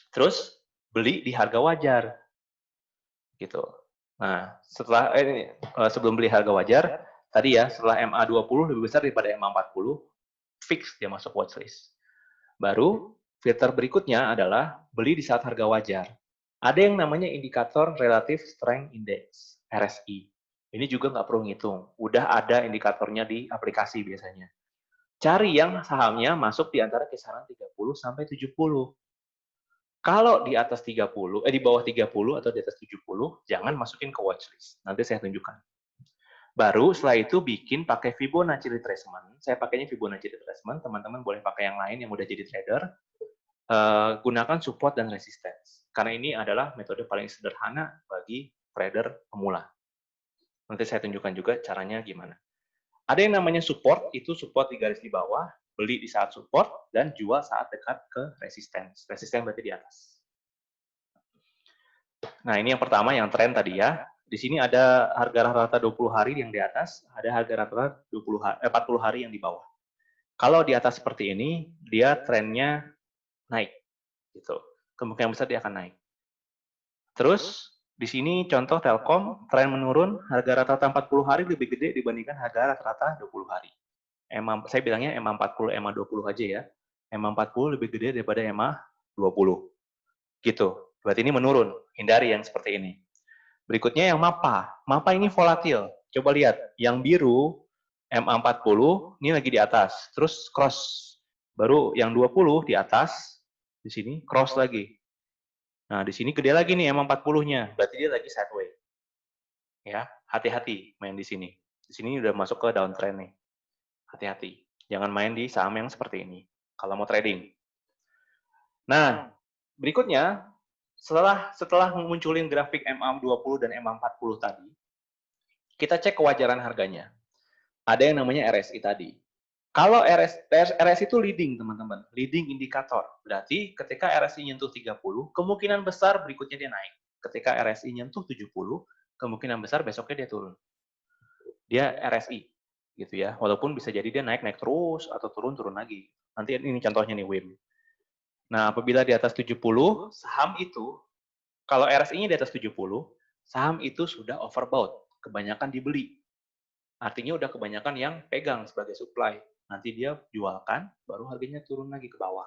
terus beli di harga wajar. gitu. Nah, sebelum beli harga wajar, tadi ya setelah MA20 lebih besar daripada MA40, fix dia masuk watchlist. Baru filter berikutnya adalah beli di saat harga wajar. Ada yang namanya indikator Relative Strength Index, RSI. Ini juga nggak perlu ngitung, udah ada indikatornya di aplikasi biasanya. Cari yang sahamnya masuk di antara kisaran 30 sampai 70. Kalau di atas 30, di bawah 30 atau di atas 70, jangan masukin ke watchlist. Nanti saya tunjukkan. Baru setelah itu bikin pakai Fibonacci retracement. Saya pakainya Fibonacci retracement, teman-teman boleh pakai yang lain yang udah jadi trader. Gunakan support dan resistance. Karena ini adalah metode paling sederhana bagi trader pemula. Nanti saya tunjukkan juga caranya gimana. Ada yang namanya support, itu support di garis di bawah, beli di saat support, dan jual saat dekat ke resistance. Resistance berarti di atas. Nah, ini yang pertama yang tren tadi ya. Di sini ada harga rata-rata 20 hari yang di atas, ada harga rata-rata 40 hari yang di bawah. Kalau di atas seperti ini, dia trennya naik. Gitu. Kemungkinan besar dia akan naik. Terus, di sini contoh Telkom, tren menurun, harga rata-rata 40 hari lebih gede dibandingkan harga rata-rata 20 hari. Saya bilangnya MA40, MA20 aja ya. MA40 lebih gede daripada MA20. Gitu. Berarti ini menurun. Hindari yang seperti ini. Berikutnya yang MAPA. MAPA ini volatil. Coba lihat. Yang biru, MA40, ini lagi di atas. Terus cross. Baru yang 20 di atas, di sini cross lagi. Nah, di sini gede lagi nih MA40-nya. Berarti dia lagi sideways. Ya, hati-hati main di sini. Di sini udah masuk ke downtrend nih. Hati-hati. Jangan main di saham yang seperti ini. Kalau mau trading. Nah, berikutnya, setelah munculin grafik MA20 dan MA40 tadi, kita cek kewajaran harganya. Ada yang namanya RSI tadi. Kalau RSI itu leading, teman-teman. Leading indikator. Berarti ketika RSI nyentuh 30, kemungkinan besar berikutnya dia naik. Ketika RSI nyentuh 70, kemungkinan besar besoknya dia turun. Dia RSI. Gitu ya. Walaupun bisa jadi dia naik terus, atau turun lagi. Nanti ini contohnya nih, WIM. Nah, apabila di atas 70, saham itu, kalau RSI-nya di atas 70, saham itu sudah overbought. Kebanyakan dibeli. Artinya udah kebanyakan yang pegang sebagai supply. Nanti dia jualkan, baru harganya turun lagi ke bawah.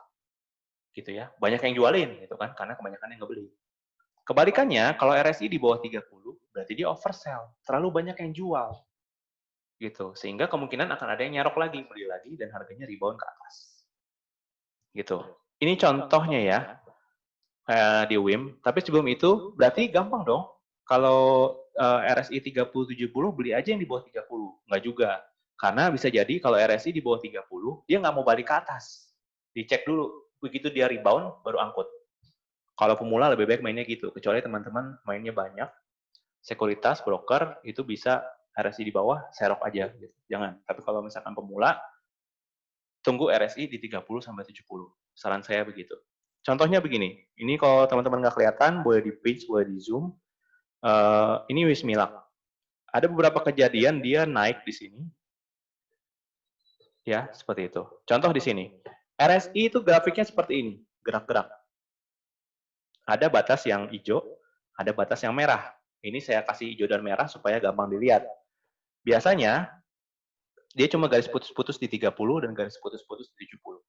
Gitu ya. Banyak yang jualin gitu kan, karena kebanyakan yang ngebeli. Kebalikannya, kalau RSI di bawah 30, berarti dia oversell. Terlalu banyak yang jual. Gitu. Sehingga kemungkinan akan ada yang nyerok lagi, beli lagi, dan harganya rebound ke atas. Gitu. Ini contohnya ya, di WIM. Tapi sebelum itu, berarti gampang dong. Kalau RSI 30-70, beli aja yang di bawah 30. Nggak juga. Karena bisa jadi kalau RSI di bawah 30, dia nggak mau balik ke atas. Dicek dulu. Begitu dia rebound, baru angkut. Kalau pemula lebih baik mainnya gitu. Kecuali teman-teman mainnya banyak, sekuritas, broker, itu bisa RSI di bawah, serok aja. Gitu. Jangan. Tapi kalau misalkan pemula, tunggu RSI di 30-70. Saran saya begitu. Contohnya begini. Ini kalau teman-teman nggak kelihatan, boleh di pinch, boleh di zoom. Ini Wismilak. Ada beberapa kejadian dia naik di sini. Ya, seperti itu. Contoh di sini. RSI itu grafiknya seperti ini, gerak-gerak. Ada batas yang hijau, ada batas yang merah. Ini saya kasih hijau dan merah supaya gampang dilihat. Biasanya, dia cuma garis putus-putus di 30 dan garis putus-putus di 70.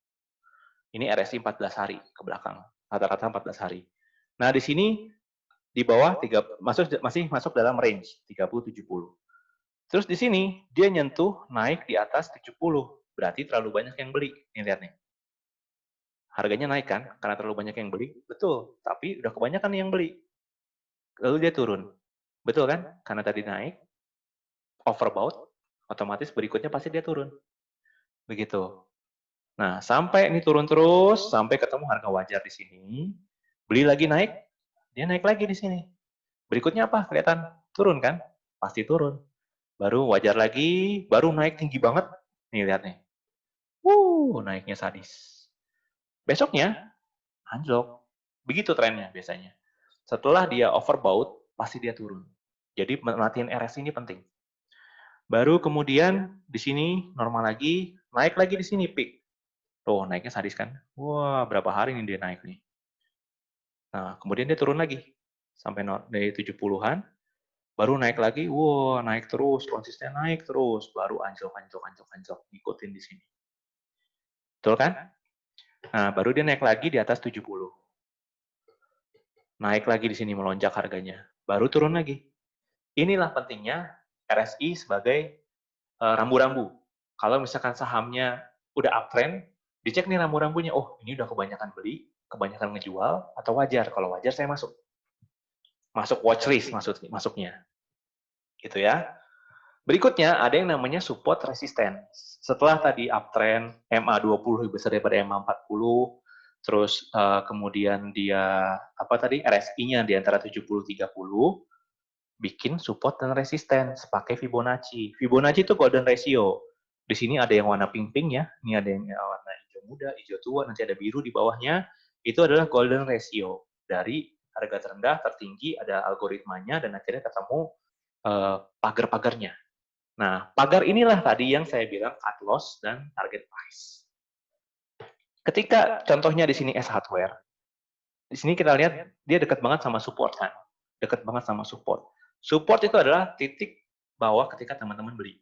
Ini RSI 14 hari ke belakang. Rata-rata 14 hari. Nah, di sini di bawah masih masuk dalam range 30-70. Terus di sini dia nyentuh naik di atas 70. Berarti terlalu banyak yang beli. Nih lihat nih. Harganya naik kan? Karena terlalu banyak yang beli. Betul. Tapi udah kebanyakan yang beli. Lalu dia turun. Betul kan? Karena tadi naik, overbought, otomatis berikutnya pasti dia turun. Begitu. Nah, sampai ini turun terus, sampai ketemu harga wajar di sini. Beli lagi naik, dia naik lagi di sini. Berikutnya apa? Kelihatan turun kan? Pasti turun. Baru wajar lagi, baru naik tinggi banget. Nih lihat nih. Naiknya sadis. Besoknya anjlok. Begitu trennya biasanya. Setelah dia overbought, pasti dia turun. Jadi merhatiin RSI ini penting. Baru kemudian di sini normal lagi, naik lagi di sini peak. Tuh, naiknya sadis kan? Wah, berapa hari ini dia naik nih. Nah, kemudian dia turun lagi. sampai dari 70-an, baru naik lagi, wow, naik terus, konsisten naik terus, baru anjlok, ngikutin di sini. Betul kan? Nah, baru dia naik lagi di atas 70. Naik lagi di sini melonjak harganya, baru turun lagi. Inilah pentingnya RSI sebagai rambu-rambu. Kalau misalkan sahamnya udah uptrend, dicek nih rambu-rambunya, oh ini udah kebanyakan beli, kebanyakan ngejual, atau wajar. Kalau wajar saya masuk. Masuk watchlist masuknya. Gitu ya. Berikutnya ada yang namanya support resistance. Setelah tadi uptrend, MA20 lebih besar daripada MA40, terus kemudian dia RSI-nya di antara 70-30, bikin support dan resistance pakai Fibonacci. Fibonacci itu golden ratio. Di sini ada yang warna pink-pink ya, ini ada yang warna hijau muda, hijau tua, nanti ada biru di bawahnya. Itu adalah golden ratio. Dari harga terendah, tertinggi, ada algoritmanya, dan akhirnya ketemu pagar-pagarnya. Nah, pagar inilah tadi yang saya bilang cut loss dan target price. Ketika contohnya di sini S hardware, di sini kita lihat dia dekat banget sama support kan, dekat banget sama support. Support itu adalah titik bawah ketika teman-teman beli,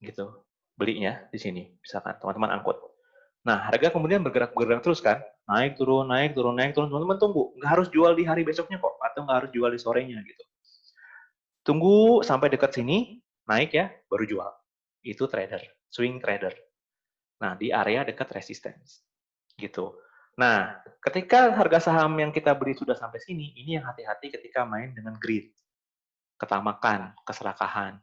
gitu. Belinya di sini, misalkan teman-teman angkut. Nah, harga kemudian bergerak terus kan, naik turun, teman-teman tunggu, nggak harus jual di hari besoknya kok, atau nggak harus jual di sorenya gitu. Tunggu sampai dekat sini, naik ya, baru jual. Itu trader, swing trader. Nah, di area dekat resistance. Gitu. Nah, ketika harga saham yang kita beli sudah sampai sini, ini yang hati-hati ketika main dengan greed. Ketamakan, keserakahan.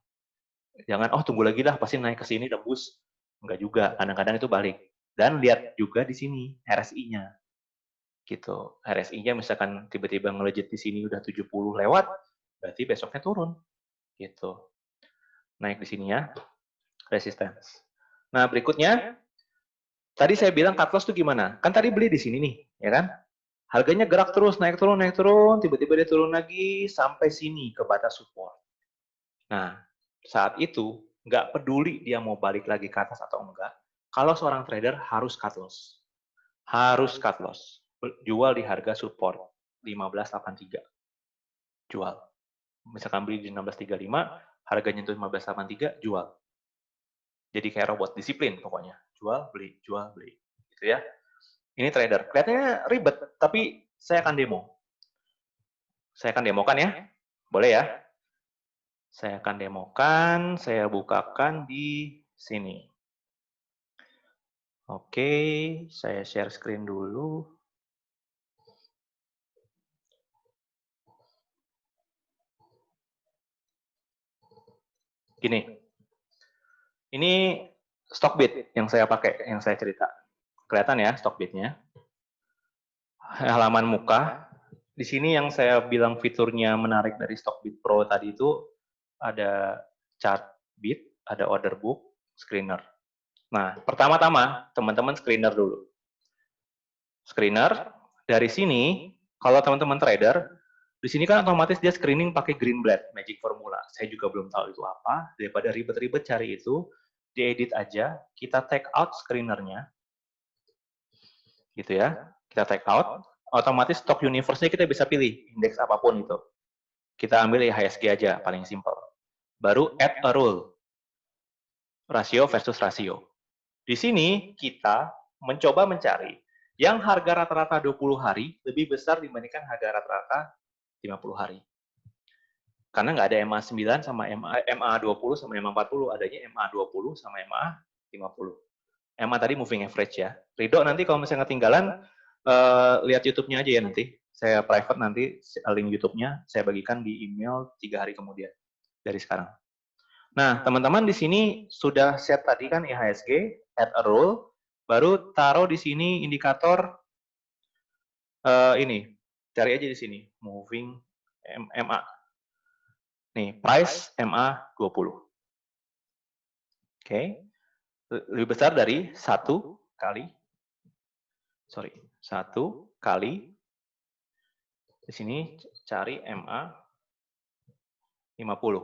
Jangan, oh tunggu lagi lah, pasti naik ke sini tembus. Enggak juga, kadang-kadang itu balik. Dan lihat juga di sini, RSI-nya. Gitu. RSI-nya misalkan tiba-tiba ngelejit di sini udah 70 lewat, berarti besoknya turun. Gitu. Naik di sini ya, resistance. Nah, berikutnya, tadi saya bilang cut loss itu gimana? Kan tadi beli di sini nih, ya kan? Harganya gerak terus, naik turun, tiba-tiba dia turun lagi sampai sini ke batas support. Nah, saat itu nggak peduli dia mau balik lagi ke atas atau enggak, kalau seorang trader harus cut loss. Harus cut loss. Jual di harga support 1583. Jual. Misalkan beli di 1635, harganya itu 1583, jual. Jadi kayak robot, disiplin pokoknya. Jual, beli, gitu ya. Ini trader. Kelihatannya ribet, tapi saya akan demo. Saya akan demokan ya. Boleh ya? Saya akan demokan, saya bukakan di sini. Oke, saya share screen dulu. Gini. Ini Stockbit yang saya pakai, yang saya cerita. Kelihatan ya Stockbit-nya. Halaman muka. Di sini yang saya bilang fiturnya menarik dari Stockbit Pro tadi itu ada chart bit, ada order book, screener. Nah, pertama-tama teman-teman screener dulu. Screener, dari sini, kalau teman-teman trader, di sini kan otomatis dia screening pakai Greenblatt, Magic Formula. Saya juga belum tahu itu apa, daripada ribet-ribet cari itu, diedit aja, kita take out screenernya, gitu ya, kita take out, otomatis stock universe-nya kita bisa pilih, indeks apapun itu. Kita ambil IHSG aja, paling simple. Baru add a rule, rasio versus rasio. Di sini kita mencoba mencari yang harga rata-rata 20 hari lebih besar dibandingkan harga rata-rata 50 hari. Karena nggak ada MA9 sama MA20 sama MA40, adanya MA20 sama MA50. MA tadi moving average ya. Ridho nanti kalau misalnya ketinggalan, lihat YouTube-nya aja ya nanti. Saya private nanti link YouTube-nya, saya bagikan di email 3 hari kemudian dari sekarang. Nah, teman-teman di sini sudah set tadi kan IHSG, add a rule, baru taruh di sini indikator ini, cari aja di sini, moving MA. Nih, price MA20. Oke. Lebih besar dari 1 kali, 1 kali, di sini cari MA50.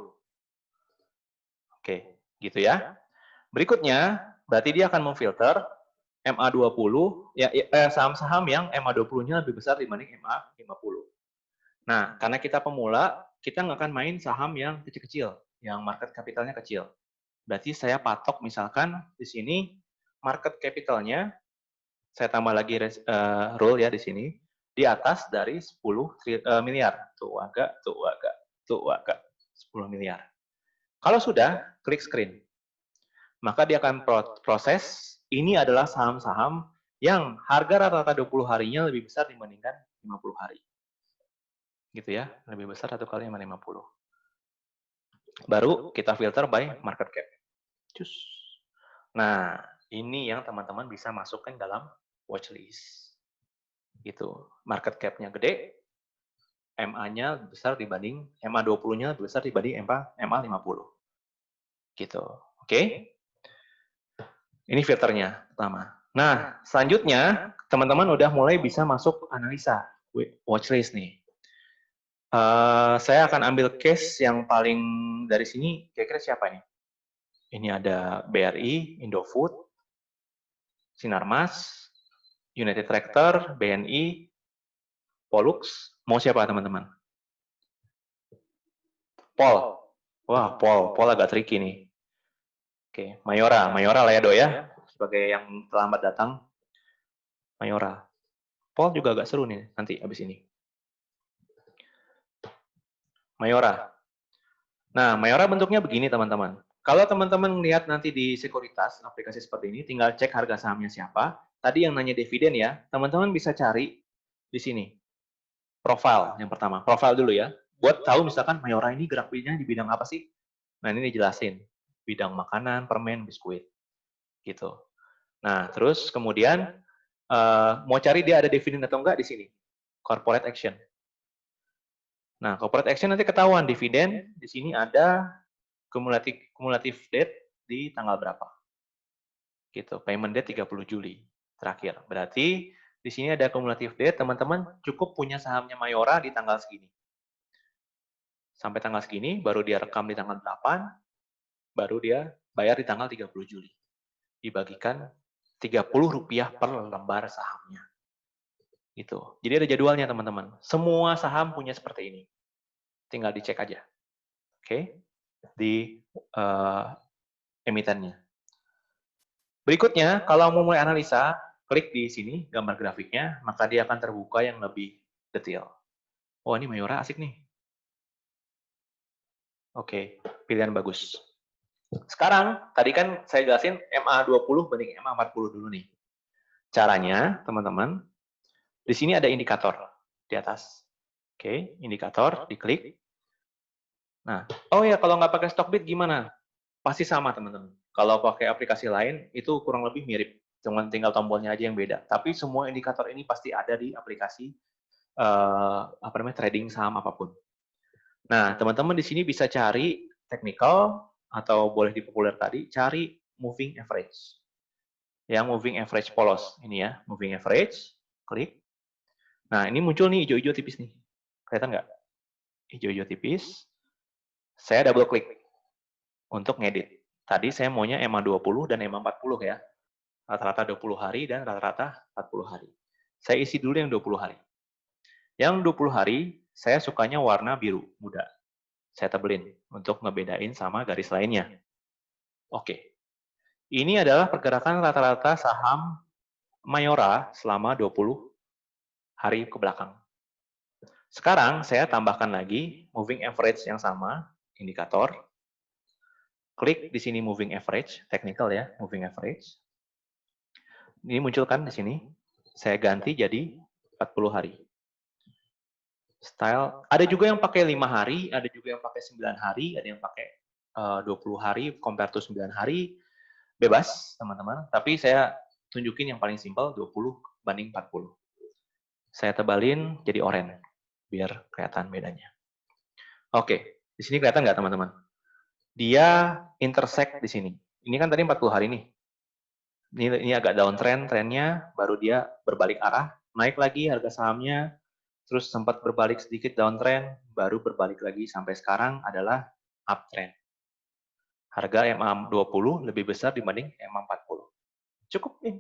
Oke, gitu ya. Berikutnya, berarti dia akan memfilter MA20, ya saham-saham yang MA20-nya lebih besar dibanding MA50. Nah, karena kita pemula, kita nggak akan main saham yang kecil-kecil, yang market capitalnya kecil. Berarti saya patok misalkan di sini market capitalnya, saya tambah lagi rule ya di sini, di atas dari 10 miliar. Tuh agak, 10 miliar. Kalau sudah, klik screen. Maka dia akan proses, ini adalah saham-saham yang harga rata-rata 20 harinya lebih besar dibandingkan 50 hari. Gitu ya, lebih besar 1 kali 50. Baru kita filter by market cap. Cus. Nah, ini yang teman-teman bisa masukkan dalam watchlist. Gitu. Market cap-nya gede, MA-nya besar dibanding, MA20-nya besar dibanding MA50. Gitu. Oke? Ini filternya pertama. Nah, selanjutnya teman-teman udah mulai bisa masuk analisa watchlist nih. Saya akan ambil case yang paling dari sini, kira-kira siapa nih? Ini ada BRI, Indofood, Sinarmas, United Tractor, BNI, Pollux. Mau siapa teman-teman? Pol. Wah, Pol agak tricky nih. Oke, Mayora Ledo ya, sebagai yang terlambat datang. Mayora. Pol juga agak seru nih nanti abis ini. Mayora. Nah, Mayora bentuknya begini teman-teman. Kalau teman-teman lihat nanti di sekuritas, aplikasi seperti ini, tinggal cek harga sahamnya siapa. Tadi yang nanya dividen ya, teman-teman bisa cari di sini. Profile yang pertama. Profile dulu ya. Buat tahu misalkan Mayora ini gerak di bidang apa sih? Nah, ini dijelasin. Bidang makanan, permen, biskuit. Gitu. Nah, terus kemudian mau cari dia ada dividen atau enggak di sini. Corporate action. Nah, corporate action nanti ketahuan dividen, di sini ada cumulative date di tanggal berapa. Gitu, payment date 30 Juli terakhir. Berarti di sini ada cumulative date, teman-teman cukup punya sahamnya Mayora di tanggal segini. Sampai tanggal segini, baru dia rekam di tanggal 8, baru dia bayar di tanggal 30 Juli. Dibagikan Rp30 per lembar sahamnya. Gitu. Jadi ada jadwalnya teman-teman. Semua saham punya seperti ini. Tinggal dicek aja. Oke? Di emitennya. Berikutnya, kalau mau mulai analisa, klik di sini gambar grafiknya, maka dia akan terbuka yang lebih detail. Oh, ini Mayora asik nih. Oke, pilihan bagus. Sekarang, tadi kan saya jelasin MA20 banding MA40 dulu nih. Caranya, teman-teman, di sini ada indikator di atas. Oke, indikator, diklik. Nah, oh ya, kalau nggak pakai Stockbit gimana? Pasti sama, teman-teman. Kalau pakai aplikasi lain, itu kurang lebih mirip. Cuma tinggal tombolnya aja yang beda. Tapi semua indikator ini pasti ada di aplikasi trading saham apapun. Nah, teman-teman di sini bisa cari technical, atau boleh dipopuler tadi, cari moving average. Yang moving average polos. Ini ya, moving average, klik. Nah, ini muncul nih hijau-hijau tipis nih. Kelihatan nggak? Hijau-hijau tipis. Saya double klik untuk ngedit. Tadi saya maunya MA20 dan MA40 ya. Rata-rata 20 hari dan rata-rata 40 hari. Saya isi dulu yang 20 hari. Yang 20 hari, saya sukanya warna biru muda. Saya tebelin untuk ngebedain sama garis lainnya. Oke. Ini adalah pergerakan rata-rata saham Mayora selama 20 hari ke belakang. Sekarang saya tambahkan lagi moving average yang sama, indikator. Klik di sini moving average, technical ya, moving average. Ini munculkan di sini. Saya ganti jadi 40 hari. Style, ada juga yang pakai 5 hari, ada juga yang pakai 9 hari, ada yang pakai 20 hari, compare to 9 hari. Bebas, teman-teman. Tapi saya tunjukin yang paling simpel, 20 banding 40. Saya tebalin jadi oranye, biar kelihatan bedanya. Oke, di sini kelihatan nggak teman-teman? Dia intersect di sini. Ini kan tadi 40 hari nih. Ini agak downtrend trennya, baru dia berbalik arah, naik lagi harga sahamnya, terus sempat berbalik sedikit downtrend, baru berbalik lagi sampai sekarang adalah uptrend. Harga MA20 lebih besar dibanding MA40. Cukup nih.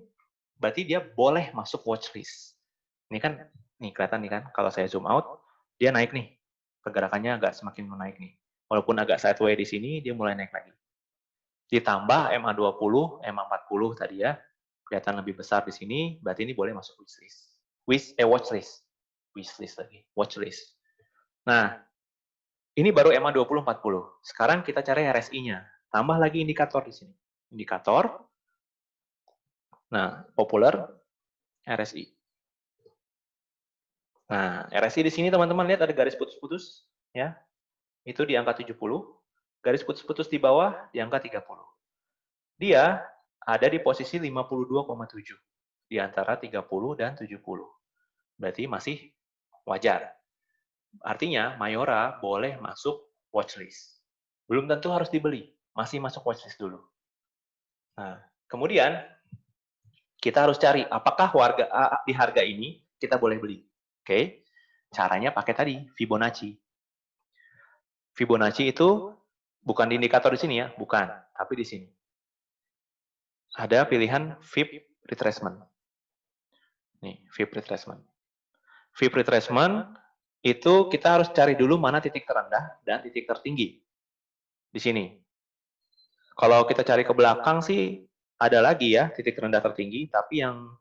Berarti dia boleh masuk watchlist. Ini kan, nih kelihatan nih kan, kalau saya zoom out, dia naik nih. Pergerakannya agak semakin menaik nih. Walaupun agak sideways di sini, dia mulai naik lagi. Ditambah MA20, MA40 tadi ya, kelihatan lebih besar di sini, berarti ini boleh masuk wishlist. Watchlist. Wishlist lagi, watchlist. Nah, ini baru MA20, 40. Sekarang kita cari RSI-nya. Tambah lagi indikator di sini. Indikator. Nah, popular RSI. Nah, RSI di sini teman-teman lihat ada garis putus-putus, ya. Itu di angka 70. Garis putus-putus di bawah di angka 30. Dia ada di posisi 52,7 di antara 30 dan 70. Berarti masih wajar. Artinya Mayora boleh masuk watchlist. Belum tentu harus dibeli, masih masuk watchlist dulu. Nah, kemudian kita harus cari apakah di harga ini kita boleh beli. Oke. Caranya pakai tadi Fibonacci. Fibonacci itu bukan di indikator di sini ya, bukan, tapi di sini. Ada pilihan Fib retracement. Nih, Fib retracement. Fib retracement itu kita harus cari dulu mana titik terendah dan titik tertinggi. Di sini. Kalau kita cari ke belakang sih ada lagi ya titik terendah tertinggi, tapi yang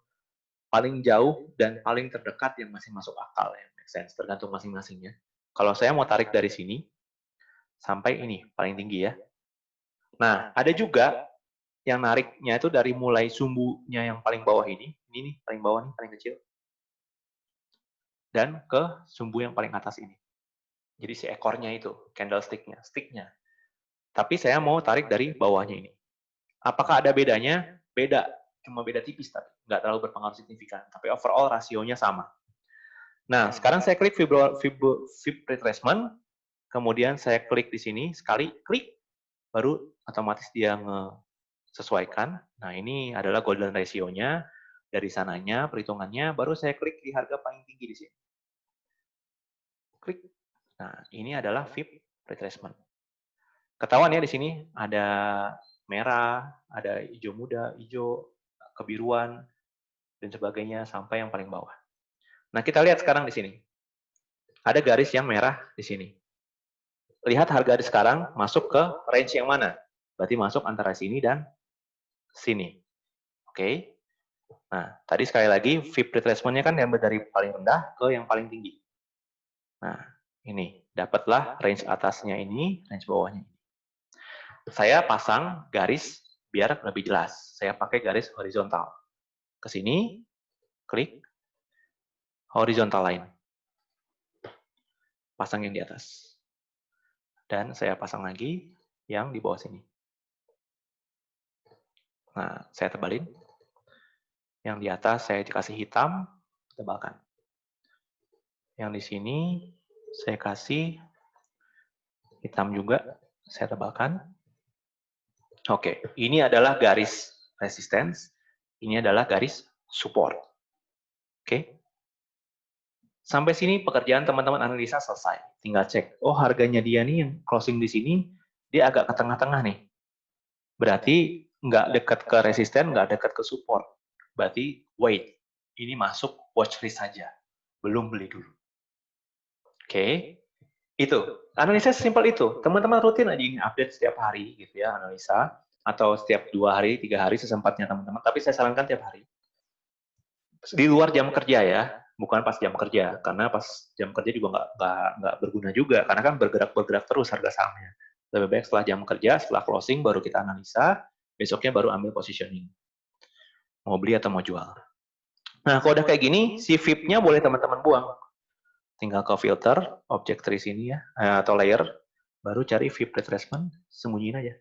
paling jauh dan paling terdekat yang masih masuk akal ya, make sense, tergantung masing-masingnya. Kalau saya mau tarik dari sini sampai ini paling tinggi ya. Nah, ada juga yang nariknya itu dari mulai sumbunya yang paling bawah ini nih paling bawah nih paling kecil, dan ke sumbu yang paling atas ini. Jadi si ekornya itu, candlestick-nya, stick-nya. Tapi saya mau tarik dari bawahnya ini. Apakah ada bedanya? Beda, cuma beda tipis tapi nggak terlalu berpengaruh signifikan. Tapi overall rasionya sama. Nah, sekarang saya klik Fib retracement, kemudian saya klik di sini, sekali klik, baru otomatis dia sesuaikan. Nah, ini adalah golden ratio-nya, dari sananya, perhitungannya, baru saya klik di harga paling tinggi di sini. Klik. Nah, ini adalah Fib retracement. Ketahuan ya di sini ada merah, ada hijau muda, hijau, kebiruan, dan sebagainya sampai yang paling bawah. Nah, kita lihat sekarang di sini. Ada garis yang merah di sini. Lihat harga di sekarang masuk ke range yang mana? Berarti masuk antara sini dan sini. Oke. Nah, tadi sekali lagi Fib retracement-nya kan diambil dari paling rendah ke yang paling tinggi. Nah, ini dapatlah range atasnya ini, range bawahnya ini. Saya pasang garis biar lebih jelas. Saya pakai garis horizontal. Ke sini, klik horizontal line. Pasang yang di atas. Dan saya pasang lagi yang di bawah sini. Nah, saya tebalin. Yang di atas saya dikasih hitam, tebalkan. Yang di sini saya kasih hitam juga, saya tebalkan. Oke, ini adalah garis resistance, ini adalah garis support. Oke. Sampai sini pekerjaan teman-teman analisa selesai. Tinggal cek, oh harganya dia nih yang closing di sini, dia agak ke tengah-tengah nih. Berarti nggak dekat ke resisten, nggak dekat ke support. Berarti wait, ini masuk watchlist saja, belum beli dulu. Oke, itu. Analisa simpel itu. Teman-teman rutin aja ini update setiap hari gitu ya, analisa. Atau setiap 2 hari, 3 hari sesempatnya teman-teman. Tapi saya sarankan tiap hari. Di luar jam kerja ya, bukan pas jam kerja. Karena pas jam kerja juga nggak berguna juga. Karena kan bergerak terus harga sahamnya. Lebih baik setelah jam kerja, setelah closing, baru kita analisa. Besoknya baru ambil positioning. Mau beli atau mau jual. Nah, kalau udah kayak gini, si VIP-nya boleh teman-teman buang. Tinggal ke filter, object tree sini ya, atau layer, baru cari VIP retracement, sembunyiin aja.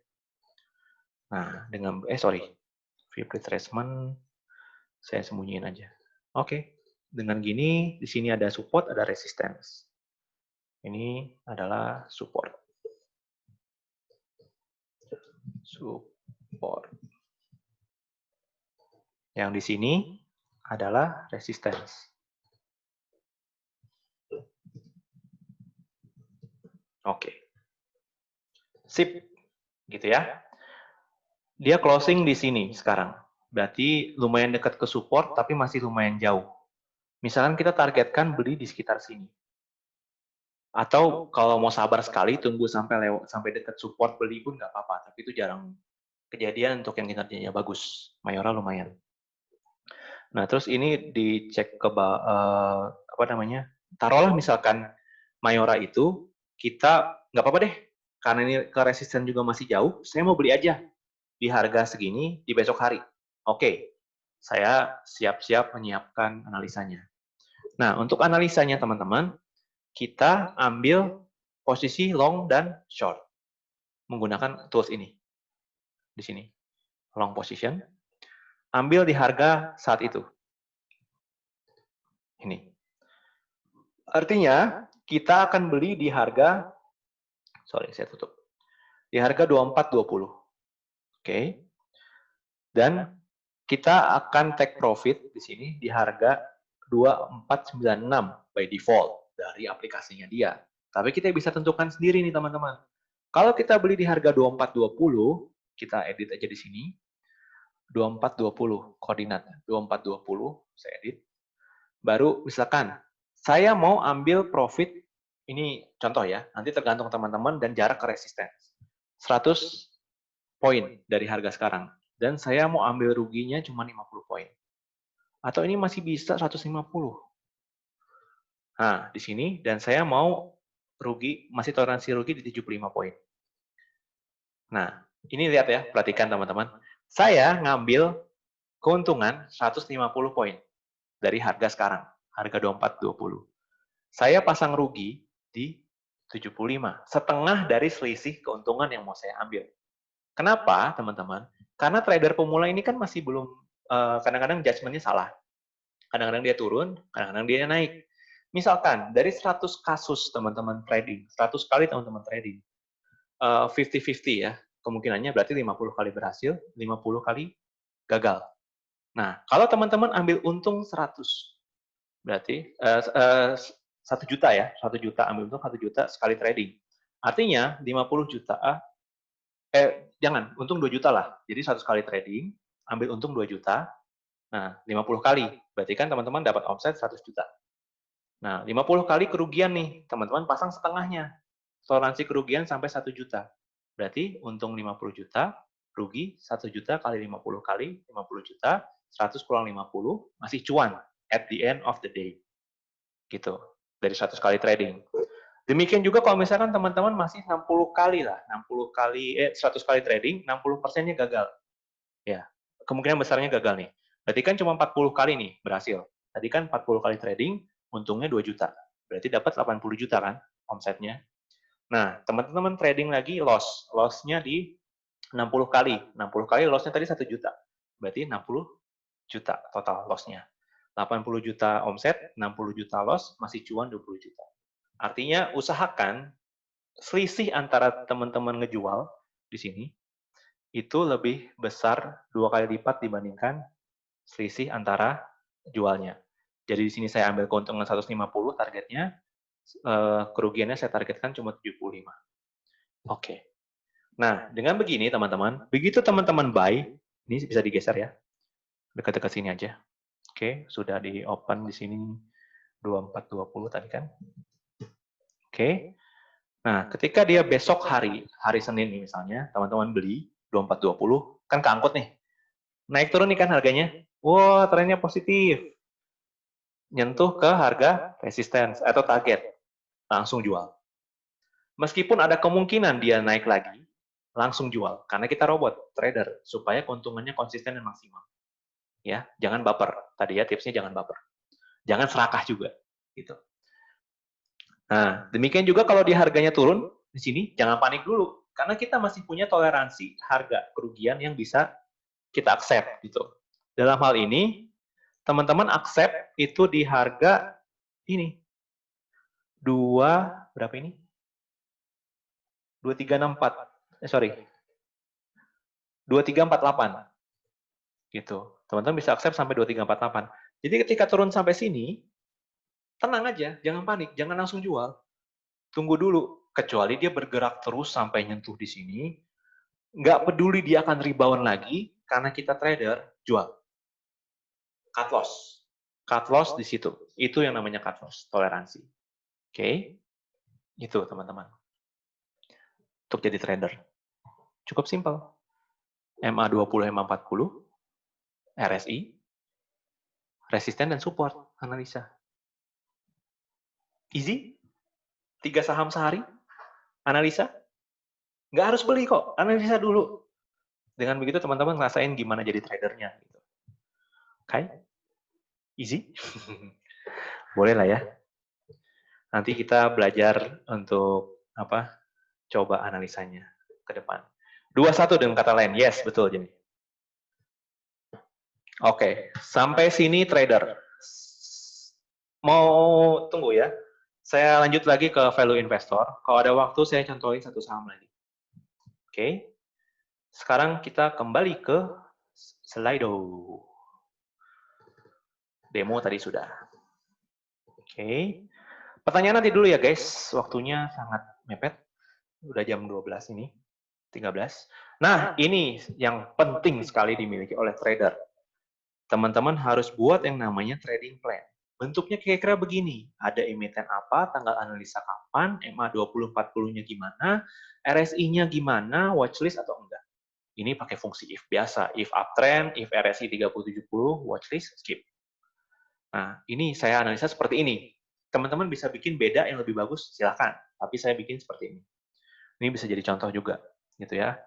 Nah, dengan, VIP retracement, saya sembunyiin aja. Oke, dengan gini, di sini ada support, ada resistance. Ini adalah support. Support. Yang di sini adalah resistance. Oke. Sip. Gitu ya. Dia closing di sini sekarang. Berarti lumayan dekat ke support, tapi masih lumayan jauh. Misalkan kita targetkan beli di sekitar sini. Atau kalau mau sabar sekali, tunggu sampai dekat support beli pun nggak apa-apa. Tapi itu jarang kejadian untuk yang kinerjanya bagus. Mayora lumayan. Nah, terus ini dicek ke apa namanya? Taruhlah misalkan Mayora itu kita nggak apa-apa deh, karena ini ke resisten juga masih jauh, saya mau beli aja di harga segini di besok hari. Oke, saya siap-siap menyiapkan analisanya. Nah, untuk analisanya teman-teman, kita ambil posisi long dan short menggunakan tools ini. Di sini, long position, ambil di harga saat itu. Ini. Artinya, kita akan beli di harga, sorry, saya tutup. Di harga 24.20. Oke. Dan kita akan take profit di sini di harga 2496 by default dari aplikasinya dia. Tapi kita bisa tentukan sendiri nih teman-teman. Kalau kita beli di harga 2420, kita edit aja di sini. 2420 koordinatnya. 2420 saya edit. Baru misalkan saya mau ambil profit, ini contoh ya, nanti tergantung teman-teman dan jarak ke resisten. 100 poin dari harga sekarang. Dan saya mau ambil ruginya cuma 50 poin. Atau ini masih bisa 150. Nah, di sini, dan saya mau rugi, masih toleransi rugi di 75 poin. Nah, ini lihat ya, perhatikan teman-teman. Saya ngambil keuntungan 150 poin dari harga sekarang, harga 24.20. Saya pasang rugi di 75, setengah dari selisih keuntungan yang mau saya ambil. Kenapa, teman-teman? Karena trader pemula ini kan masih belum, kadang-kadang judgment-nya salah. Kadang-kadang dia turun, kadang-kadang dia naik. Misalkan, dari 100 kasus teman-teman trading, 100 kali teman-teman trading, 50-50 ya, kemungkinannya berarti 50 kali berhasil, 50 kali gagal. Nah, kalau teman-teman ambil untung 100, berarti 1 juta ya, 1 juta, ambil untung 1 juta sekali trading. Artinya 50 juta, jangan, untung 2 juta lah. Jadi 100 kali trading, ambil untung 2 juta, nah 50 kali, berarti kan teman-teman dapat omset 100 juta. Nah, 50 kali kerugian nih, teman-teman pasang setengahnya. Toleransi kerugian sampai 1 juta. Berarti untung 50 juta, rugi 1 juta kali 50 kali 50 juta, 100 kurang 50, masih cuan at the end of the day. Gitu, dari 100 kali trading. Demikian juga kalau misalkan teman-teman masih 60 kali lah, 60 kali, 100 kali trading, 60%-nya gagal. Ya, kemungkinan besarnya gagal nih. Berarti kan cuma 40 kali nih berhasil. Tadi kan 40 kali trading, untungnya 2 juta. Berarti dapat 80 juta kan omsetnya. Nah, teman-teman trading lagi loss. Loss-nya di 60 kali. 60 kali loss-nya tadi 1 juta. Berarti 60 juta total loss-nya. 80 juta omset, 60 juta loss, masih cuan 20 juta. Artinya usahakan selisih antara teman-teman ngejual di sini itu lebih besar 2 kali lipat dibandingkan selisih antara jualnya. Jadi di sini saya ambil keuntungan 150 targetnya, kerugiannya saya targetkan cuma 75. Oke. Nah, dengan begini teman-teman, begitu teman-teman buy, ini bisa digeser ya, dekat-dekat sini aja. Oke, sudah di open di sini 2420 tadi kan. Oke. Nah, ketika dia besok hari Senin nih misalnya, teman-teman beli 2420, kan keangkut nih. Naik turun nih kan harganya. Wah, trennya positif. Nyentuh ke harga resistance atau target. Langsung jual. Meskipun ada kemungkinan dia naik lagi, langsung jual. Karena kita robot, trader, supaya keuntungannya konsisten dan maksimal. Ya, jangan baper. Tadi ya tipsnya jangan baper. Jangan serakah juga. Gitu. Nah, demikian juga kalau di harganya turun, di sini jangan panik dulu. Karena kita masih punya toleransi harga kerugian yang bisa kita accept. Gitu. Dalam hal ini, teman-teman accept itu di harga ini. Berapa ini? 2364. Sorry. 2348. Gitu. Teman-teman bisa accept sampai 2348. Jadi ketika turun sampai sini, tenang aja, jangan panik, jangan langsung jual. Tunggu dulu, kecuali dia bergerak terus sampai nyentuh di sini, nggak peduli dia akan rebound lagi, karena kita trader, jual. Cut loss. Cut loss di situ. Itu yang namanya cut loss, toleransi. Oke. Itu teman-teman. Untuk jadi trader. Cukup simpel. MA20, MA40, RSI, resisten dan support, analisa. Easy? 3 saham sehari, analisa. Nggak harus beli kok, analisa dulu. Dengan begitu teman-teman ngerasain gimana jadi tradernya. Gitu. Oke? Easy? Boleh lah ya. Nanti kita belajar untuk coba analisanya ke depan. 2-1 dengan kata lain. Yes, betul Jimmy. Oke, sampai sini trader. Mau tunggu ya. Saya lanjut lagi ke value investor. Kalau ada waktu saya contohin satu saham lagi. Oke. Sekarang kita kembali ke Slido. Demo tadi sudah. Oke. Pertanyaan nanti dulu ya guys. Waktunya sangat mepet. Udah jam 12 ini. 13. Nah, ini yang penting sekali dimiliki oleh trader. Teman-teman harus buat yang namanya trading plan. Bentuknya kira-kira begini. Ada emiten apa, tanggal analisa kapan, MA20 40-nya gimana, RSI-nya gimana, watchlist atau enggak. Ini pakai fungsi if biasa. If uptrend, if RSI 3070, watchlist, skip. Nah, ini saya analisa seperti ini. Teman-teman bisa bikin beda yang lebih bagus, silakan. Tapi saya bikin seperti ini. Ini bisa jadi contoh juga, gitu ya.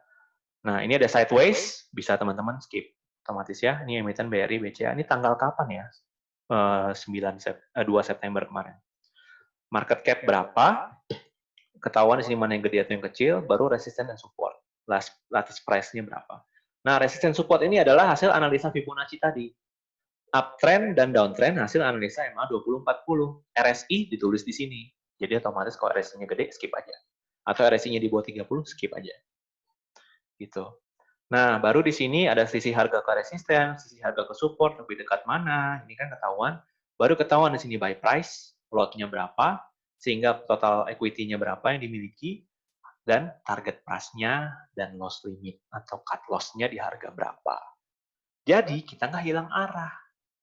Nah, ini ada sideways, bisa teman-teman skip otomatis ya. Ini emiten BRI, BCA. Ini tanggal kapan ya? 2 September kemarin. Market cap berapa? Ketahuan di sini mana yang gede atau yang kecil, baru resisten dan support. Latest price-nya berapa? Nah, resisten support ini adalah hasil analisa Fibonacci tadi. Uptrend dan downtrend hasil analisa MA20 40. RSI ditulis di sini. Jadi otomatis kalau RSI-nya gede, skip aja. Atau RSI-nya di bawah 30, skip aja. Gitu. Nah, baru di sini ada sisi harga ke resisten, sisi harga ke support, lebih dekat mana, ini kan ketahuan. Baru ketahuan di sini buy price, lot-nya berapa, sehingga total equity-nya berapa yang dimiliki, dan target price-nya, dan loss limit, atau cut loss-nya di harga berapa. Jadi, kita nggak hilang arah.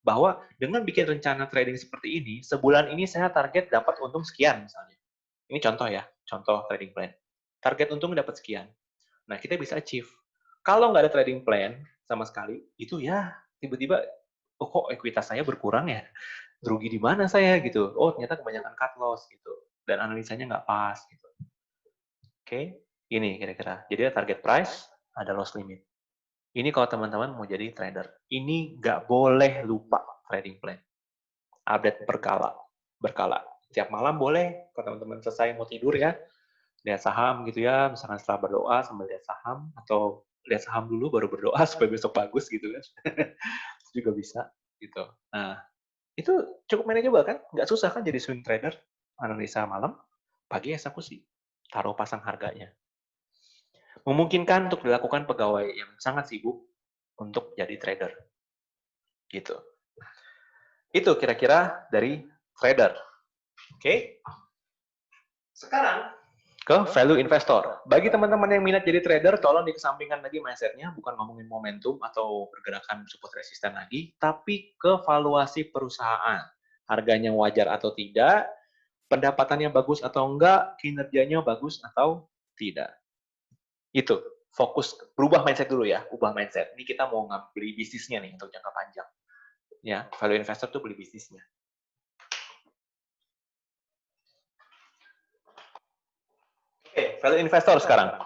Bahwa dengan bikin rencana trading seperti ini, sebulan ini saya target dapat untung sekian misalnya. Ini contoh ya, contoh trading plan. Target untung dapat sekian. Nah, kita bisa achieve. Kalau nggak ada trading plan sama sekali, itu ya tiba-tiba, oh kok ekuitas saya berkurang ya? Rugi di mana saya gitu? Oh ternyata kebanyakan cut loss gitu. Dan analisanya nggak pas gitu. Oke, ini kira-kira. Jadi ada target price, ada loss limit. Ini kalau teman-teman mau jadi trader. Ini nggak boleh lupa trading plan. Update berkala. Tiap malam boleh, kalau teman-teman selesai mau tidur ya, lihat saham gitu ya, misalkan setelah berdoa sambil lihat saham, atau lihat saham dulu baru berdoa supaya besok bagus gitu kan. Itu juga bisa gitu. Nah, itu cukup manageable kan? Nggak susah kan jadi swing trader, analisa malam, pagi eksekusi, taruh pasang harganya. Memungkinkan untuk dilakukan pegawai yang sangat sibuk untuk jadi trader. Gitu. Itu kira-kira dari trader. Oke? Sekarang ke value investor. Bagi teman-teman yang minat jadi trader, tolong dikesampingkan lagi mindset-nya, bukan ngomongin momentum atau pergerakan support resisten lagi, tapi ke valuasi perusahaan. Harganya wajar atau tidak, pendapatannya bagus atau enggak, kinerjanya bagus atau tidak. Itu, fokus, berubah mindset dulu ya, ubah mindset. Ini kita mau beli bisnisnya nih untuk jangka panjang. Ya, value investor tuh beli bisnisnya. Oke, value investor sekarang.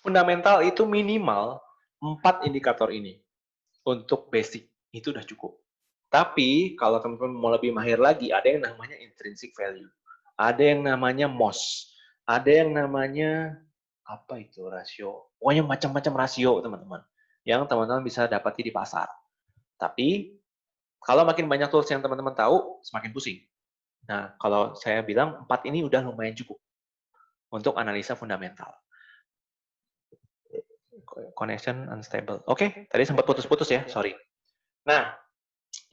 Fundamental itu minimal 4 indikator ini. Untuk basic, itu udah cukup. Tapi, kalau teman-teman mau lebih mahir lagi, ada yang namanya intrinsic value. Ada yang namanya MOS. Ada yang namanya, apa itu, rasio. Pokoknya macam-macam rasio, teman-teman. Yang teman-teman bisa dapati di pasar. Tapi, kalau makin banyak tools yang teman-teman tahu, semakin pusing. Nah, kalau saya bilang 4 ini udah lumayan cukup untuk analisa fundamental. Connection unstable. Oke, tadi sempat putus-putus ya, sorry. Nah,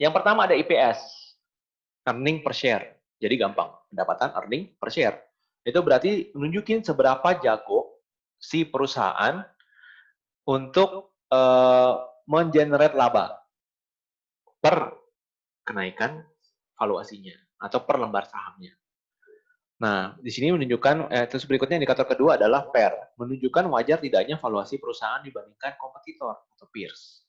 yang pertama ada IPS, earning per share. Jadi gampang, pendapatan earning per share. Itu berarti nunjukin seberapa jago si perusahaan untuk mengenerate laba per kenaikan valuasinya atau per lembar sahamnya. Nah, di sini menunjukkan, terus berikutnya indikator kedua adalah PER, menunjukkan wajar tidaknya valuasi perusahaan dibandingkan kompetitor atau peers.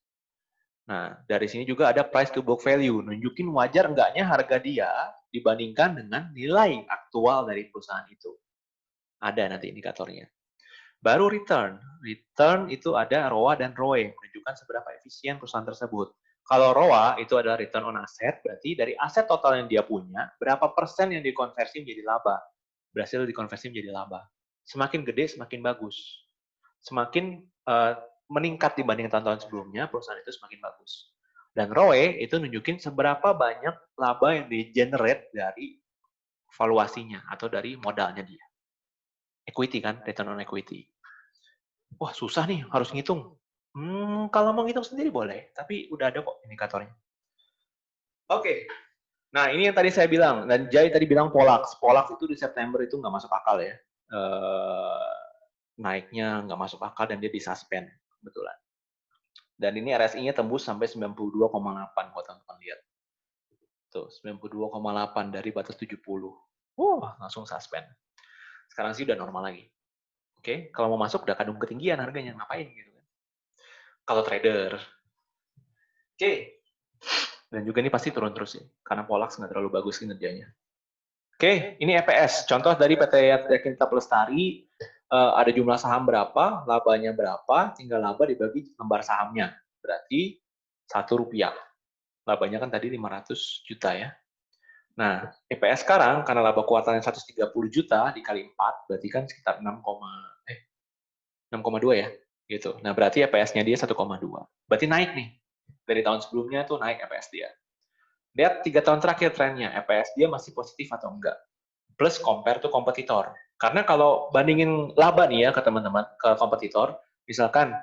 Nah, dari sini juga ada price to book value, nunjukin wajar enggaknya harga dia dibandingkan dengan nilai aktual dari perusahaan itu. Ada nanti indikatornya. Baru return. Return itu ada ROA dan ROE, menunjukkan seberapa efisien perusahaan tersebut. Kalau ROA itu adalah return on asset, berarti dari aset total yang dia punya, berapa persen yang dikonversi menjadi laba. Berhasil dikonversi menjadi laba. Semakin gede, semakin bagus. Semakin meningkat dibanding tahun-tahun sebelumnya, perusahaan itu semakin bagus. Dan ROE itu nunjukin seberapa banyak laba yang di-generate dari valuasinya atau dari modalnya dia. Equity kan, return on equity. Wah, susah nih, harus ngitung. Kalau mau ngitung sendiri boleh, tapi udah ada kok indikatornya. Oke. Nah, ini yang tadi saya bilang, dan Jai tadi bilang Polax. Polax itu di September itu nggak masuk akal ya. Naiknya nggak masuk akal dan dia disuspend, kebetulan. Dan ini RSI-nya tembus sampai 92,8 kalau teman-teman lihat. Tuh, 92,8 dari batas 70. Wah, langsung suspend. Sekarang sih udah normal lagi. Oke, kalau mau masuk udah kadung ketinggian harganya, ngapain gitu kan. Kalau trader. Oke. Dan juga ini pasti turun terus ya, karena Polax nggak terlalu bagus kinerjanya. Oke, ini EPS. Contoh dari PT Yakinta Pelestari, ada jumlah saham berapa, labanya berapa, tinggal laba dibagi lembar sahamnya. Berarti Rp1. Labanya kan tadi 500 juta ya. Nah, EPS sekarang, karena laba kuartalnya 130 juta dikali 4, berarti kan sekitar 6,2 ya. Gitu. Nah, berarti EPS-nya dia 1,2. Berarti naik nih. Dari tahun sebelumnya tuh naik EPS dia. Lihat 3 tahun terakhir trennya, EPS dia masih positif atau enggak. Plus compare to kompetitor. Karena kalau bandingin laba nih ya ke teman-teman, ke kompetitor, misalkan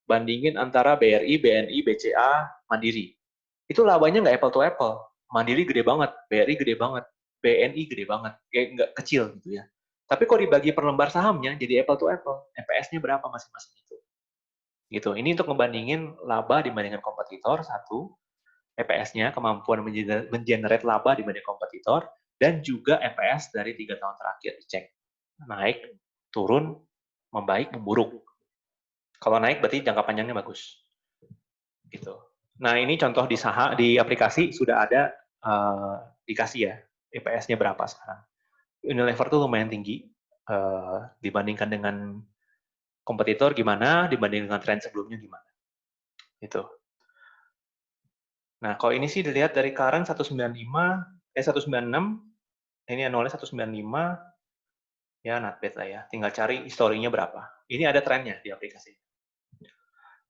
bandingin antara BRI, BNI, BCA, Mandiri. Itu labanya nggak apple to apple. Mandiri gede banget, BRI gede banget, BNI gede banget, kayak nggak kecil gitu ya. Tapi kalau dibagi per lembar sahamnya, jadi apple to apple. EPS-nya berapa masing-masing itu? Gitu. Ini untuk ngebandingin laba dibandingkan kompetitor, satu. EPS-nya, kemampuan mengenerate laba dibanding kompetitor, dan juga EPS dari 3 tahun terakhir dicek. Naik, turun, membaik, memburuk. Kalau naik berarti jangka panjangnya bagus. Gitu. Nah, ini contoh di aplikasi sudah ada dikasih ya, EPS-nya berapa sekarang. Unilever tuh lumayan tinggi dibandingkan dengan kompetitor gimana, dibanding dengan tren sebelumnya gimana. Itu. Nah, kalau ini sih dilihat dari current 196, ini annualnya 195, ya not bad lah ya. Tinggal cari historinya berapa. Ini ada trennya di aplikasi.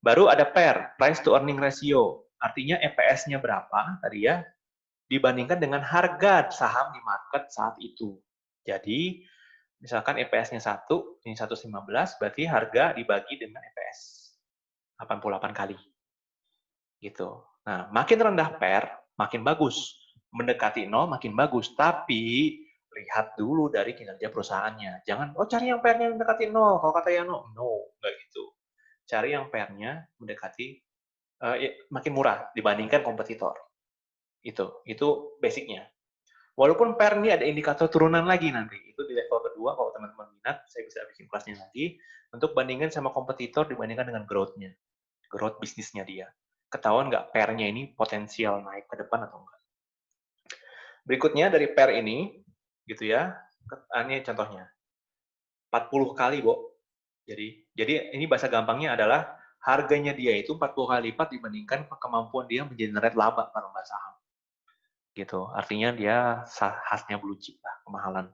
Baru ada PER, price to earning ratio. Artinya EPS-nya berapa tadi ya, dibandingkan dengan harga saham di market saat itu. Jadi, misalkan EPS-nya 1, ini 115, berarti harga dibagi dengan EPS. 88 kali. Gitu. Nah, makin rendah PER, makin bagus. Mendekati 0 makin bagus, tapi lihat dulu dari kinerja perusahaannya. Jangan, cari yang PER-nya mendekati 0, kalau kata Yano, no, nggak gitu. Cari yang PER-nya mendekati, makin murah dibandingkan kompetitor. Itu basicnya. Walaupun PER ini ada indikator turunan lagi nanti, itu di level kedua, kalau teman-teman minat, saya bisa bikin kelasnya lagi, untuk bandingkan sama kompetitor dibandingkan dengan growth-nya, growth bisnisnya dia. Ketahuan nggak PER-nya ini potensial naik ke depan atau enggak. Berikutnya dari PER ini, gitu ya, ini contohnya. 40 kali, Bo. Jadi ini bahasa gampangnya adalah harganya dia itu 40 kali lipat dibandingkan kemampuan dia mengenerate laba per lembar saham. Gitu. Artinya dia khasnya blue chip lah, kemahalan.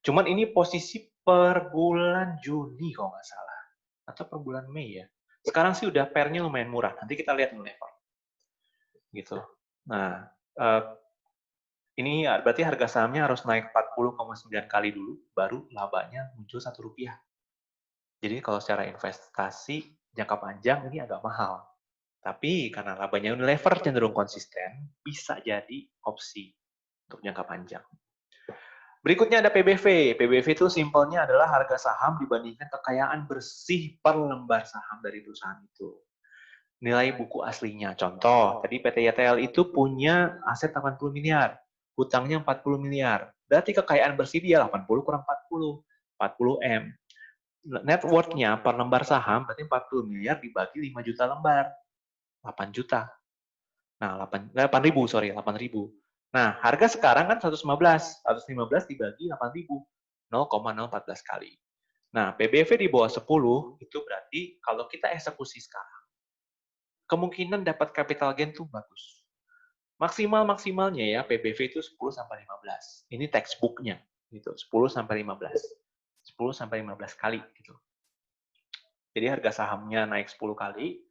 Cuman ini posisi per bulan Juni kalau nggak salah. Atau per bulan Mei ya. Sekarang sih udah PER-nya lumayan murah. Nanti kita lihat level. Gitu. Nah, ini berarti harga sahamnya harus naik 40,9 kali dulu, baru labanya muncul Rp1. Jadi kalau secara investasi jangka panjang ini agak mahal. Tapi karena labanya Unilever cenderung konsisten, bisa jadi opsi untuk jangka panjang. Berikutnya ada PBV. PBV itu simpelnya adalah harga saham dibandingkan kekayaan bersih per lembar saham dari perusahaan itu. Nilai buku aslinya. Contoh, tadi PT YTL itu punya aset 80 miliar, hutangnya 40 miliar. Berarti kekayaan bersih dia 80 kurang 40, 40 M. Net worth-nya per lembar saham berarti 40 miliar dibagi 5 juta lembar. 8 juta. Nah, 8.000, sorry, 8.000. Nah, harga sekarang kan 115. 115 dibagi 8.000. 0,014 kali. Nah, PBV di bawah 10 itu berarti kalau kita eksekusi sekarang, kemungkinan dapat capital gain tuh bagus. Maksimalnya ya PBV itu 10 sampai 15. Ini textbook-nya gitu, 10 sampai 15. 10 sampai 15 kali gitu. Jadi harga sahamnya naik 10 kali,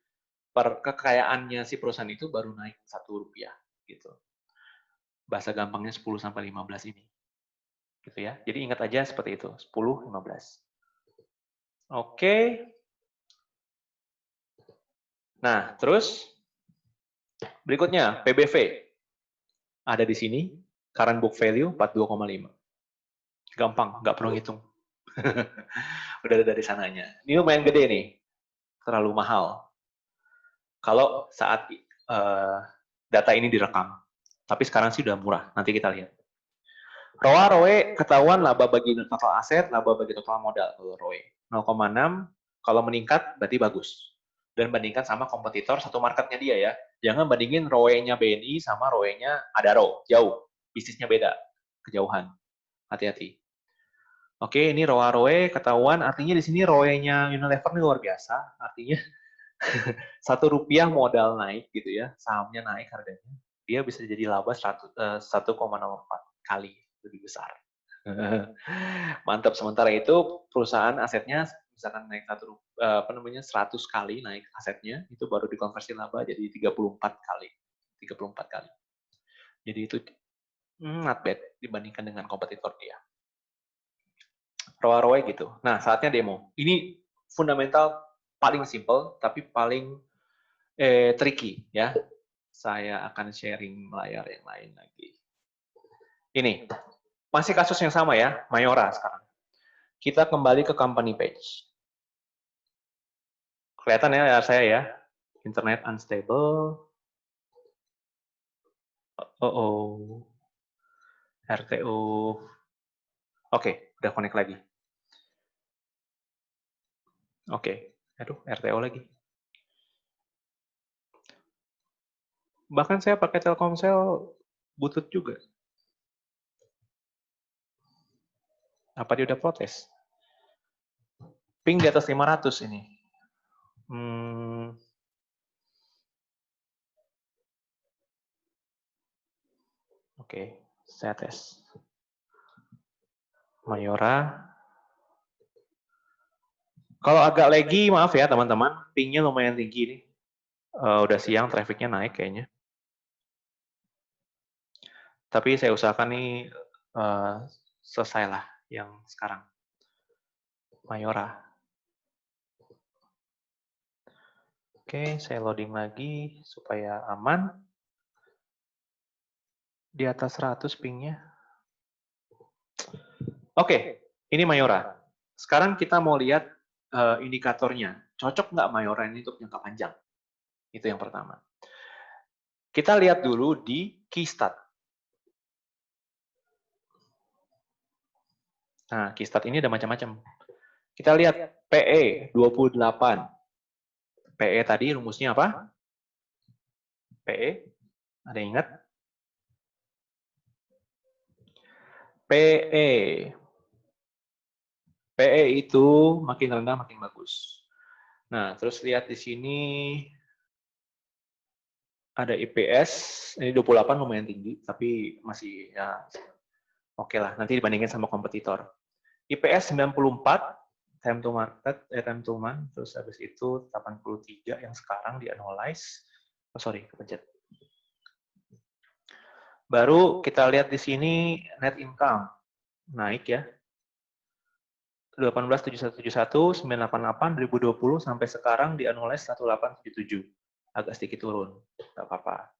per kekayaannya si perusahaan itu baru naik 1 rupiah gitu. Bahasa gampangnya 10 sampai 15 ini. Gitu ya. Jadi ingat aja seperti itu, 10 15. Oke. Nah, terus berikutnya PBV. Ada di sini, current book value 42,5. Gampang, nggak perlu hitung. Udah ada dari sananya. Ini lumayan gede nih, terlalu mahal. Kalau saat data ini direkam. Tapi sekarang sih udah murah, nanti kita lihat. ROA, ROE ketahuan laba bagi total aset, laba bagi total modal kalau ROE. 0,6, kalau meningkat berarti bagus. Dan bandingkan sama kompetitor satu marketnya dia ya. Jangan bandingin ROE-nya BNI sama ROE-nya Adaro, jauh. Bisnisnya beda, kejauhan. Hati-hati. Oke, ini ROA ROE ketahuan, artinya di sini ROE-nya Unilever ini luar biasa. Artinya 1 rupiah modal naik gitu ya, sahamnya naik harganya. Dia bisa jadi laba 1,04 kali lebih besar. Mantap. Sementara itu perusahaan asetnya misalkan naik 100 kali naik asetnya, itu baru dikonversi laba jadi 34 kali. 34 kali. Jadi itu not bad dibandingkan dengan kompetitor dia. ROA gitu. Nah, saatnya demo. Ini fundamental paling simple, tapi paling tricky ya. Saya akan sharing layar yang lain lagi. Ini, masih kasus yang sama ya, Mayora sekarang. Kita kembali ke company page. Kelihatan ya layar saya ya. Internet unstable. RTO. Oke, udah connect lagi. Oke. Aduh, RTO lagi. Bahkan saya pakai Telkomsel butut juga. Apa dia udah protes? Ping di atas 500 ini. Oke, saya tes. Mayora. Kalau agak lagi, maaf ya teman-teman, pingnya lumayan tinggi nih. Udah siang, trafficnya naik kayaknya. Tapi saya usahakan nih selesailah yang sekarang. Mayora. Oke, saya loading lagi supaya aman. Di atas 100 pingnya. Oke, ini Mayora. Sekarang kita mau lihat indikatornya. Cocok nggak Mayora ini untuk jangka panjang? Itu yang pertama. Kita lihat dulu di Keystat. Nah, Keystat ini ada macam-macam. Kita lihat PE 28. PE tadi rumusnya apa? PE, ada yang ingat? PE. PE itu makin rendah makin bagus. Nah, terus lihat di sini ada IPS, ini 28 lumayan tinggi, tapi masih ya oke lah, nanti dibandingin sama kompetitor. IPS 94, time to market, time to money, terus habis itu 83 yang sekarang di analyze. Oh, sorry, kepencet. Baru kita lihat di sini net income naik ya. 187171, 988, 2020 sampai sekarang di analyze 1877. Agak sedikit turun, nggak apa-apa.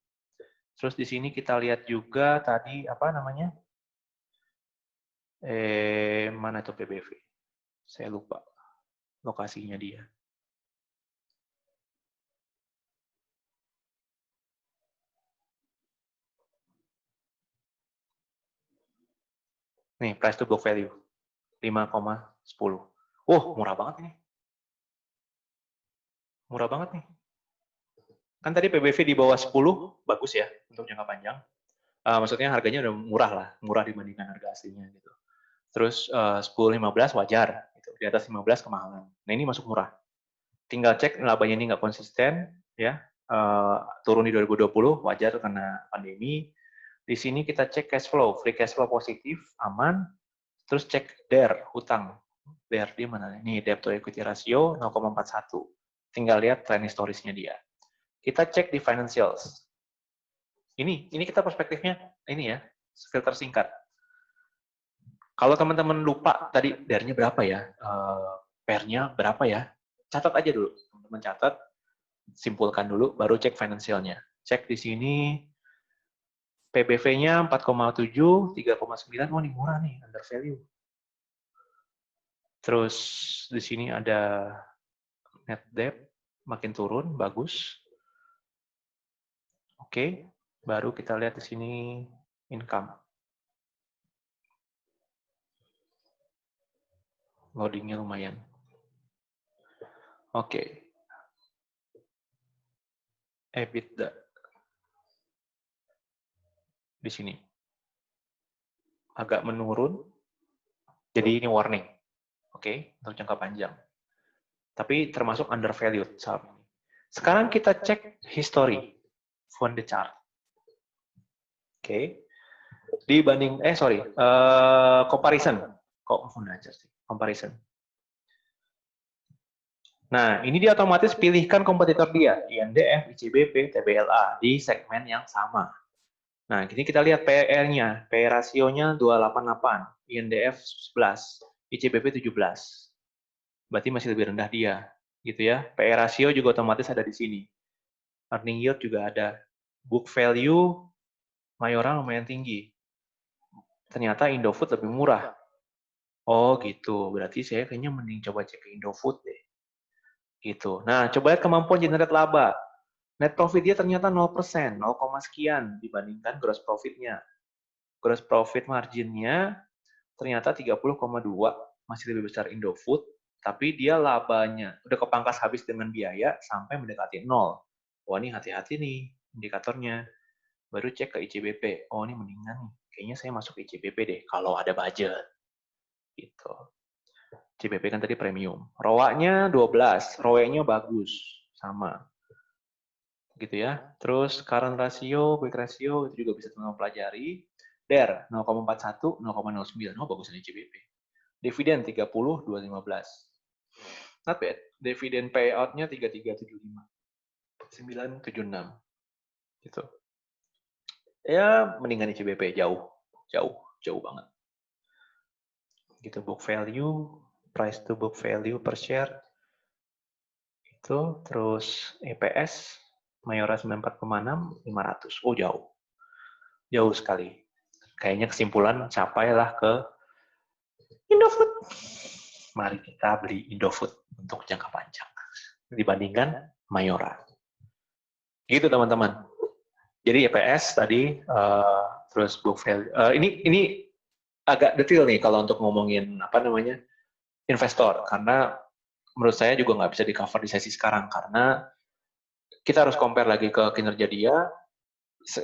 Terus di sini kita lihat juga tadi apa namanya? Mana itu PBV? Saya lupa lokasinya dia. Nih, price to book value. 5,10. Murah banget nih. Murah banget nih. Kan tadi PBV di bawah 10, bagus ya untuk jangka panjang. Maksudnya harganya udah murah lah, murah dibandingkan harga aslinya gitu. Terus 10-15 wajar, gitu. Di atas 15 kemahalan. Nah ini masuk murah. Tinggal cek labanya ini nggak konsisten, ya. Turun di 2020 wajar karena pandemi. Di sini kita cek cash flow, free cash flow positif, aman. Terus cek DER, hutang. DER di mana? Ini debt to equity ratio 0,41. Tinggal lihat trend historisnya dia. Kita cek di financials. Ini kita perspektifnya ini ya, filter singkat. Kalau teman-teman lupa tadi DER-nya berapa ya, PER-nya berapa ya, catat aja dulu. Teman-teman catat, simpulkan dulu, baru cek financialnya. Cek di sini PBV-nya 4,7, 3,9, ini murah nih, under value. Terus di sini ada net debt, makin turun, bagus. Oke, baru kita lihat di sini income. Loadingnya lumayan. Oke. EBITDA. Di sini. Agak menurun. Jadi ini warning. Oke, untuk jangka panjang. Tapi termasuk undervalued saham ini. Sekarang kita cek history. From the chart. Oke. Dibanding, comparison. Kok fund aja sih? Comparison. Nah, ini dia otomatis pilihkan kompetitor dia, INDF, ICBP, TBLA, di segmen yang sama. Nah, ini kita lihat PER-nya, PE rasionya 288, INDF 11, ICBP 17. Berarti masih lebih rendah dia, gitu ya. PE rasio juga otomatis ada di sini. Earning yield juga ada. Book value, Mayora lumayan tinggi. Ternyata Indofood lebih murah. Oh gitu, berarti saya kayaknya mending coba cek ke Indofood deh. Gitu. Nah, coba lihat kemampuan generate laba. Net profit dia ternyata 0%, 0, sekian dibandingkan gross profit-nya. Gross profit margin-nya ternyata 30,2, masih lebih besar Indofood, tapi dia labanya udah kepangkas habis dengan biaya sampai mendekati 0. Wah, ini hati-hati nih indikatornya. Baru cek ke ICBP. Oh, ini mendingan nih. Kayaknya saya masuk ICBP deh, kalau ada budget. Gitu. ICBP kan tadi premium. ROA-nya 12, ROE-nya bagus. Sama. Gitu ya. Terus current ratio, quick ratio, itu juga bisa teman-teman pelajari. DER 0,41, 0,09. Oh, bagusan ICBP. Dividen 30, 215. Not bad. Dividen payout-nya 3375. 976. Gitu. Ya, mendingan ICBP jauh. Jauh banget. Gitu, book value, price to book value per share. Itu, terus EPS, Mayora 94,6, 500. Oh, jauh. Jauh sekali. Kayaknya kesimpulan capailah ke Indofood. Mari kita beli Indofood untuk jangka panjang dibandingkan Mayora. Gitu teman-teman. Jadi EPS tadi, terus book value. Ini agak detail nih kalau untuk ngomongin investor, karena menurut saya juga nggak bisa di cover di sesi sekarang karena kita harus compare lagi ke kinerja dia,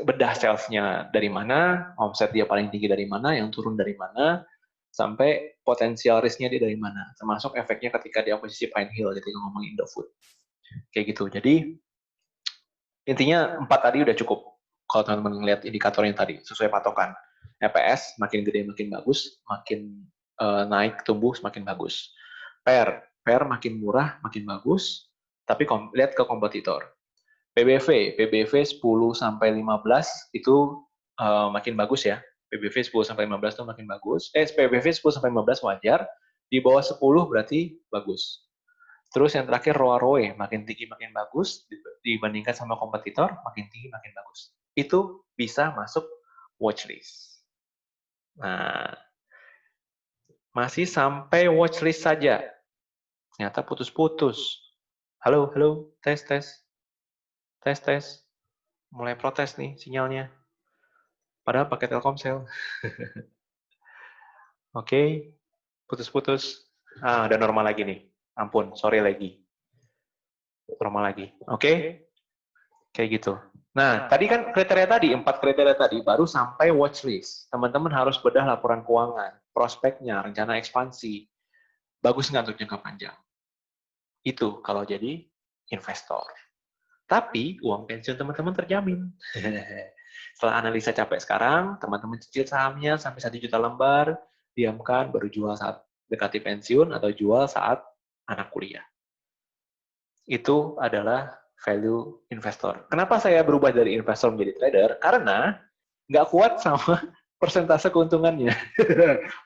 bedah sales-nya dari mana, omset dia paling tinggi dari mana, yang turun dari mana, sampai potensial risk-nya dia dari mana, termasuk efeknya ketika dia posisi Pine Hill ketika ngomongin Indofood. Kayak gitu. Jadi intinya 4 tadi udah cukup. Kalau teman-teman lihat indikatornya tadi sesuai patokan. EPS makin gede makin bagus, makin naik tumbuh semakin bagus. PER makin murah makin bagus, tapi lihat ke kompetitor. PBV 10 sampai 15 itu makin bagus ya. PBV 10 sampai 15 itu makin bagus. PBV 10 sampai 15 wajar, di bawah 10 berarti bagus. Terus yang terakhir ROA makin tinggi makin bagus dibandingkan sama kompetitor, makin tinggi makin bagus. Itu bisa masuk watchlist. Nah, masih sampai watchlist saja. Ternyata putus-putus. Halo, tes. Mulai protes nih sinyalnya. Padahal pakai Telkomsel. Oke, putus-putus. Ah, udah normal lagi nih. Ampun, sorry lagi. Normal lagi. Oke, kayak gitu. Nah, tadi kan kriteria tadi, 4 kriteria tadi, baru sampai watchlist. Teman-teman harus bedah laporan keuangan, prospeknya, rencana ekspansi. Bagus nggak untuk jangka panjang? Itu kalau jadi investor. Tapi uang pensiun teman-teman terjamin. Setelah analisa capek sekarang, teman-teman cicil sahamnya sampai 1 juta lembar, diamkan, baru jual saat dekati pensiun atau jual saat anak kuliah. Itu adalah value investor. Kenapa saya berubah dari investor menjadi trader? Karena nggak kuat sama persentase keuntungannya.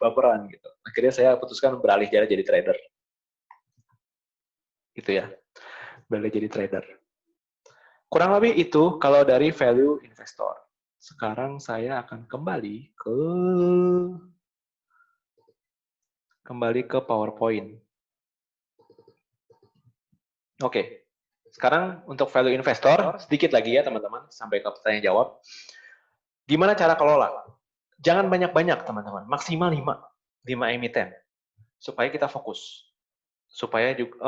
Baperan gitu. Akhirnya saya putuskan beralih jadi trader. Gitu ya. Beralih jadi trader. Kurang lebih itu kalau dari value investor. Sekarang saya akan kembali ke PowerPoint. Oke. Sekarang untuk value investor, sedikit lagi ya teman-teman, sampai ke pertanyaan jawab. Gimana cara kelola? Jangan banyak-banyak teman-teman, maksimal 5 emiten, supaya kita fokus. Supaya juga,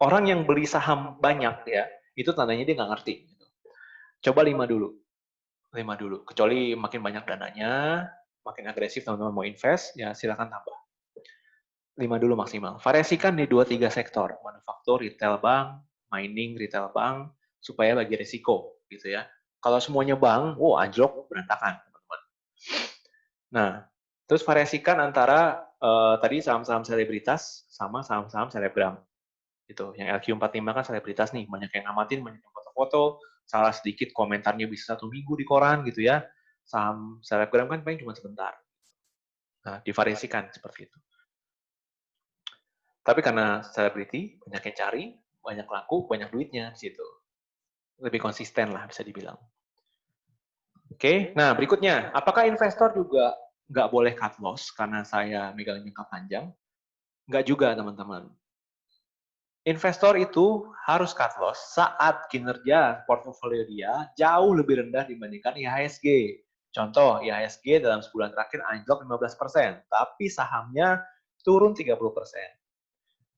orang yang beli saham banyak ya, itu tandanya dia nggak ngerti. Coba 5 dulu. 5 dulu. Kecuali makin banyak dananya, makin agresif teman-teman mau invest, ya silakan tambah. 5 dulu maksimal. Variasikan di 2-3 sektor, manufaktur, retail bank, mining, retail bank, supaya bagi risiko gitu ya. Kalau semuanya bank, anjlok berantakan teman-teman. Nah, terus variasikan antara tadi saham-saham selebritas sama saham-saham selebgram. Gitu. Yang LQ45 kan selebritas nih, banyak yang ngamatin, banyak yang foto-foto, salah sedikit komentarnya bisa 1 minggu di koran gitu ya. Saham selebgram kan paling cuma sebentar. Nah, divariasikan seperti itu. Tapi karena selebriti, banyak yang cari, banyak laku, banyak duitnya di situ. Lebih konsisten lah bisa dibilang. Oke, nah berikutnya, apakah investor juga nggak boleh cut loss karena saya megang jangka panjang? Nggak juga teman-teman. Investor itu harus cut loss saat kinerja portofolio dia jauh lebih rendah dibandingkan IHSG. Contoh, IHSG dalam sebulan terakhir anjlok 15%, tapi sahamnya turun 30%.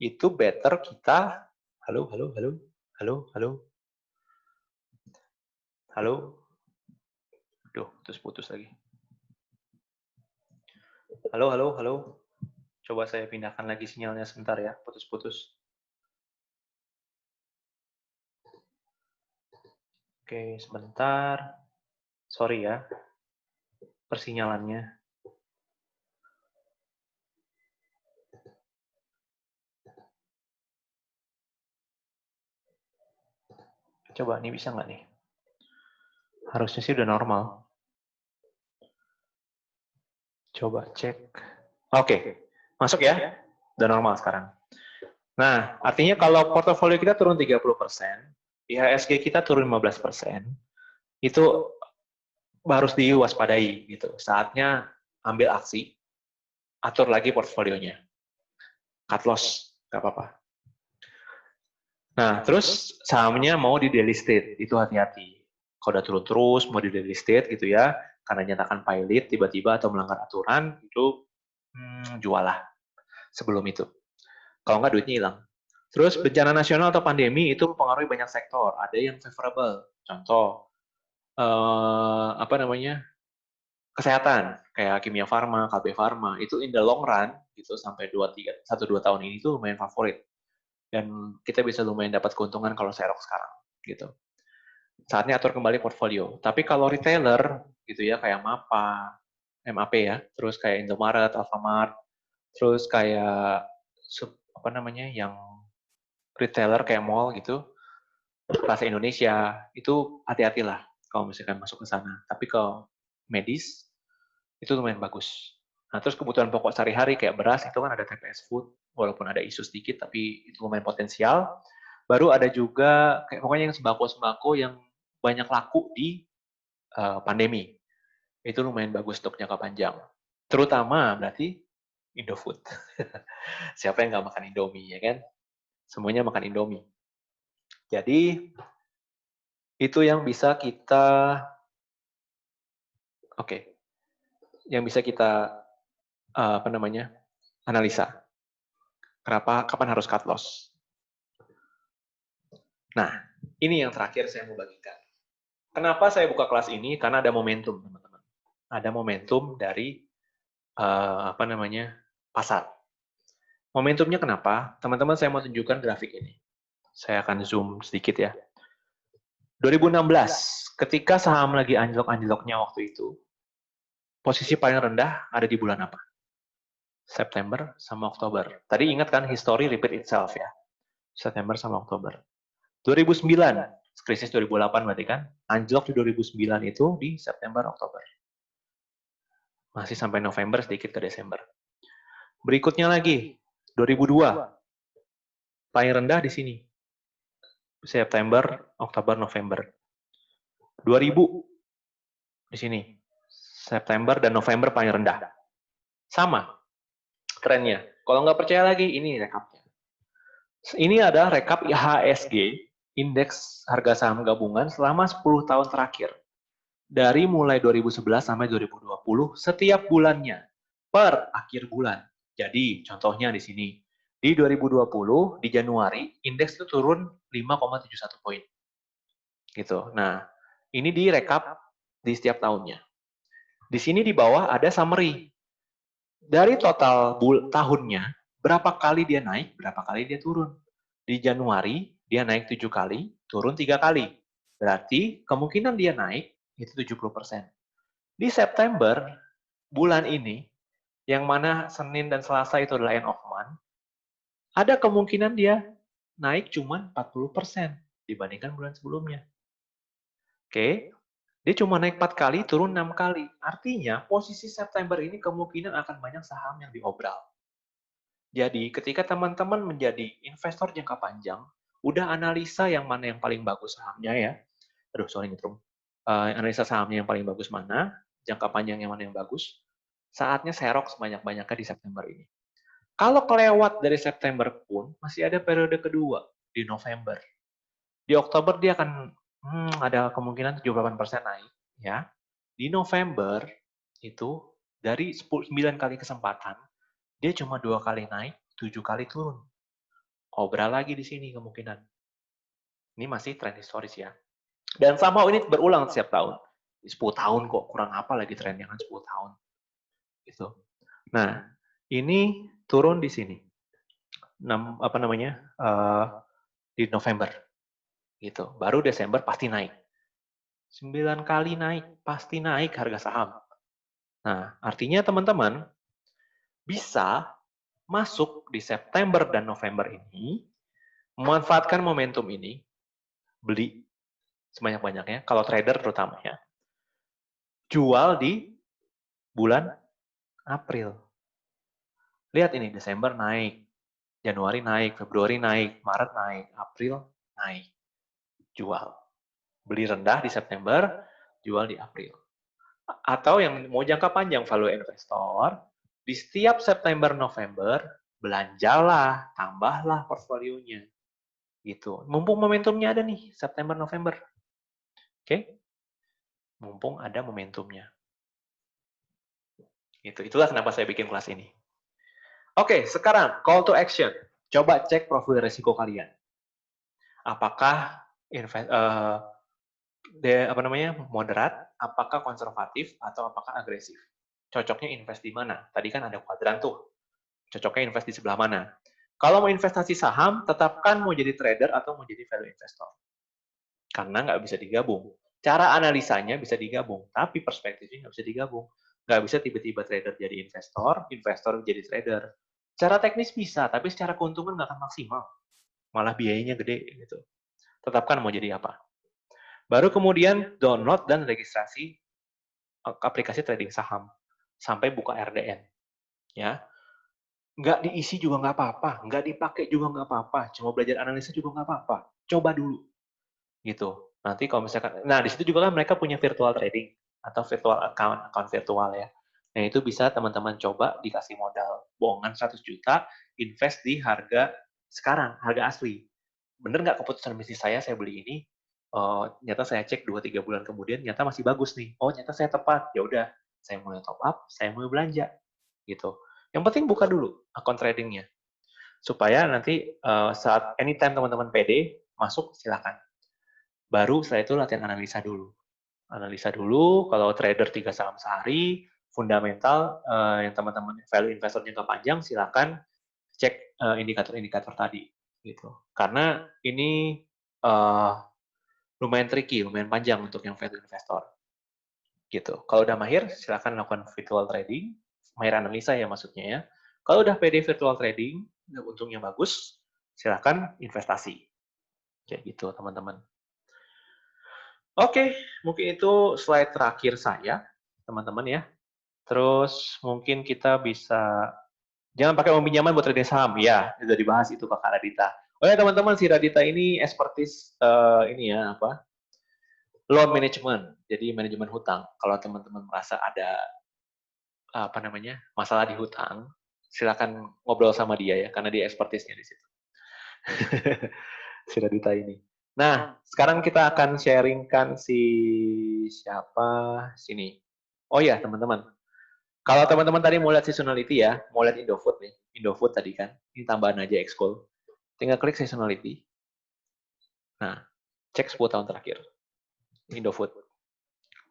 Itu better kita, halo, halo, halo, halo, halo, halo, duh, putus-putus lagi. Halo, halo, halo. Coba saya pindahkan lagi sinyalnya sebentar ya, putus-putus. Oke, sebentar. Sorry ya, persinyalannya. Coba, ini bisa nggak nih? Harusnya sih udah normal. Coba cek. Oke, masuk ya? Udah normal sekarang. Nah, artinya kalau portofolio kita turun 30%, IHSG kita turun 15%, itu harus diwaspadai gitu. Saatnya ambil aksi, atur lagi portfolionya. Cut loss, nggak apa-apa. Nah, terus sahamnya mau di delisted, itu hati-hati. Kalau udah turun terus, mau di delisted gitu ya, karena nyatakan pilot tiba-tiba atau melanggar aturan, itu jual lah sebelum itu. Kalau nggak duitnya hilang. Terus bencana nasional atau pandemi itu mempengaruhi banyak sektor. Ada yang favorable, contoh apa namanya kesehatan kayak Kimia Farma, KB Farma itu in the long run gitu sampai 1-2 tahun ini tuh lumayan favorit dan kita bisa lumayan dapat keuntungan kalau serok sekarang gitu. Saatnya atur kembali portfolio. Tapi kalau retailer gitu ya kayak MAP ya, terus kayak Indomaret, Alfamart, terus kayak apa namanya yang retailer kayak mall gitu, Plaza Indonesia, itu hati-hatilah kalau misalkan masuk ke sana. Tapi kalau medis, itu lumayan bagus. Nah, terus kebutuhan pokok sehari-hari kayak beras, itu kan ada TPS Food, walaupun ada isu sedikit, tapi itu lumayan potensial. Baru ada juga, kayak pokoknya yang sembako-sembako yang banyak laku di pandemi. Itu lumayan bagus untuk jangka panjang. Terutama berarti Indofood. Siapa yang nggak makan Indomie, ya kan? Semuanya makan Indomie. Jadi, itu yang bisa kita, oke, yang bisa kita analisa. Kapan harus cut loss. Nah, ini yang terakhir saya mau bagikan. Kenapa saya buka kelas ini? Karena ada momentum, teman-teman. Ada momentum dari pasar. Momentumnya kenapa? Teman-teman, saya mau tunjukkan grafik ini. Saya akan zoom sedikit ya. 2016, ketika saham lagi anjlok-anjloknya waktu itu, posisi paling rendah ada di bulan apa? September sama Oktober. Tadi ingat kan, history repeat itself ya. September sama Oktober. 2009, krisis 2008 berarti kan, anjlok di 2009 itu di September, Oktober. Masih sampai November, sedikit ke Desember. Berikutnya lagi, 2002, paling rendah di sini. September, Oktober, November. 2000, di sini. September dan November paling rendah. Sama trennya. Kalau nggak percaya lagi, ini rekapnya. Ini adalah rekap IHSG, Indeks Harga Saham Gabungan selama 10 tahun terakhir. Dari mulai 2011 sampai 2020, setiap bulannya, per akhir bulan. Jadi, contohnya di sini. Di 2020, di Januari, indeks itu turun 5,71 poin. Gitu. Nah, ini direkap di setiap tahunnya. Di sini di bawah ada summary. Dari total tahunnya, berapa kali dia naik, berapa kali dia turun. Di Januari, dia naik 7 kali, turun 3 kali. Berarti kemungkinan dia naik itu 70%. Di September, bulan ini, yang mana Senin dan Selasa itu adalah end of month, ada kemungkinan dia naik cuma 40% dibandingkan bulan sebelumnya. Oke, dia cuma naik 4 kali, turun 6 kali. Artinya, posisi September ini kemungkinan akan banyak saham yang diobral. Jadi, ketika teman-teman menjadi investor jangka panjang, udah analisa yang mana yang paling bagus sahamnya ya. Aduh, sorry nyetrum. Analisa sahamnya yang paling bagus mana, jangka panjang yang mana yang bagus, saatnya serok sebanyak-banyaknya di September ini. Kalau kelewat dari September pun, masih ada periode kedua di November. Di Oktober dia akan ada kemungkinan 78% naik. Ya. Di November, itu dari 9 kali kesempatan, dia cuma 2 kali naik, 7 kali turun. Obral lagi di sini kemungkinan. Ini masih tren historis ya. Dan somehow ini berulang setiap tahun. 10 tahun kok, kurang apa lagi trennya kan 10 tahun. Gitu. Nah, ini turun di sini. Di November. Gitu. Baru Desember pasti naik. 9 kali naik, pasti naik harga saham. Nah, artinya teman-teman bisa masuk di September dan November ini, memanfaatkan momentum ini, beli sebanyak-banyaknya, kalau trader terutama ya, jual di bulan April. Lihat ini, Desember naik, Januari naik, Februari naik, Maret naik, April naik. Jual. Beli rendah di September, jual di April. Atau yang mau jangka panjang value investor, di setiap September, November, belanjalah, tambahlah portfolionya. Gitu. Mumpung momentumnya ada nih, September, November. Oke? Mumpung ada momentumnya. Itulah kenapa saya bikin kelas ini. Oke, sekarang call to action. Coba cek profil risiko kalian. Apakah moderat, apakah konservatif, atau apakah agresif? Cocoknya invest di mana? Tadi kan ada kuadran tuh. Cocoknya invest di sebelah mana? Kalau mau investasi saham, tetapkan mau jadi trader atau mau jadi value investor. Karena nggak bisa digabung. Cara analisanya bisa digabung, tapi perspektifnya nggak bisa digabung. Nggak bisa tiba-tiba trader jadi investor, investor jadi trader. Secara teknis bisa, tapi secara keuntungan nggak akan maksimal. Malah biayanya gede gitu. Tetapkan mau jadi apa. Baru kemudian download dan registrasi aplikasi trading saham. Sampai buka RDN. Ya. Nggak diisi juga nggak apa-apa. Nggak dipakai juga nggak apa-apa. Cuma belajar analisa juga nggak apa-apa. Coba dulu. Gitu. Nanti kalau misalkan, nah di situ juga kan mereka punya virtual trading atau virtual account virtual ya. Nah itu bisa teman-teman coba dikasih modal bohongan 100 juta, invest di harga sekarang, harga asli. Bener nggak keputusan bisnis saya beli ini, nyata saya cek 2-3 bulan kemudian, nyata masih bagus nih. Oh nyata saya tepat, ya udah, saya mulai top up, saya mulai belanja. gitu. Yang penting buka dulu akun tradingnya, supaya nanti saat anytime teman-teman pede masuk silakan. Baru setelah itu latihan analisa dulu. Analisa dulu, kalau trader 3 saham sehari, fundamental yang teman-teman value investor jangka panjang, silakan cek indikator-indikator tadi gitu. Karena ini lumayan tricky, lumayan panjang untuk yang value investor gitu. Kalau udah mahir, silakan lakukan virtual trading, mahir analisa ya maksudnya ya. Kalau udah pede virtual trading, untungnya bagus, silakan investasi. Kayak gitu teman-teman. Oke, mungkin itu slide terakhir saya, teman-teman ya. Terus mungkin kita bisa, jangan pakai uang pinjaman buat trading saham, ya, sudah dibahas itu Pak Radita. Oh ya teman-teman, si Radita ini expertise ini ya, apa, loan management, jadi manajemen hutang. Kalau teman-teman merasa ada apa namanya masalah di hutang, silakan ngobrol sama dia ya, karena dia expertise-nya di situ. Si Radita ini. Nah, sekarang kita akan sharingkan si siapa sini. Oh ya, teman-teman. Kalau teman-teman tadi mau lihat seasonality ya, mau lihat Indofood nih. Indofood tadi kan, ini tambahan aja Xcool. Tinggal klik seasonality. Nah, cek 10 tahun terakhir. Indofood.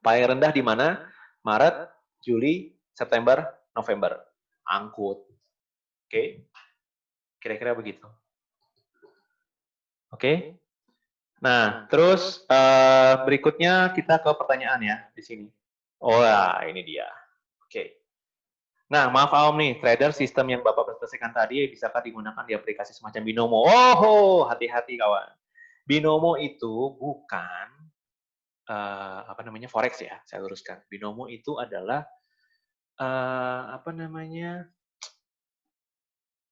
Paling rendah di mana? Maret, Juli, September, November. Angkut. Oke. Kira-kira begitu. Oke. Nah, terus berikutnya kita ke pertanyaan ya di sini. Oh, ya, ini dia. Oke. Nah, maaf Om nih, trader sistem yang Bapak presentasikan tadi bisakah digunakan di aplikasi semacam Binomo? Oh, hati-hati kawan. Binomo itu bukan apa namanya forex ya, saya luruskan. Binomo itu adalah apa namanya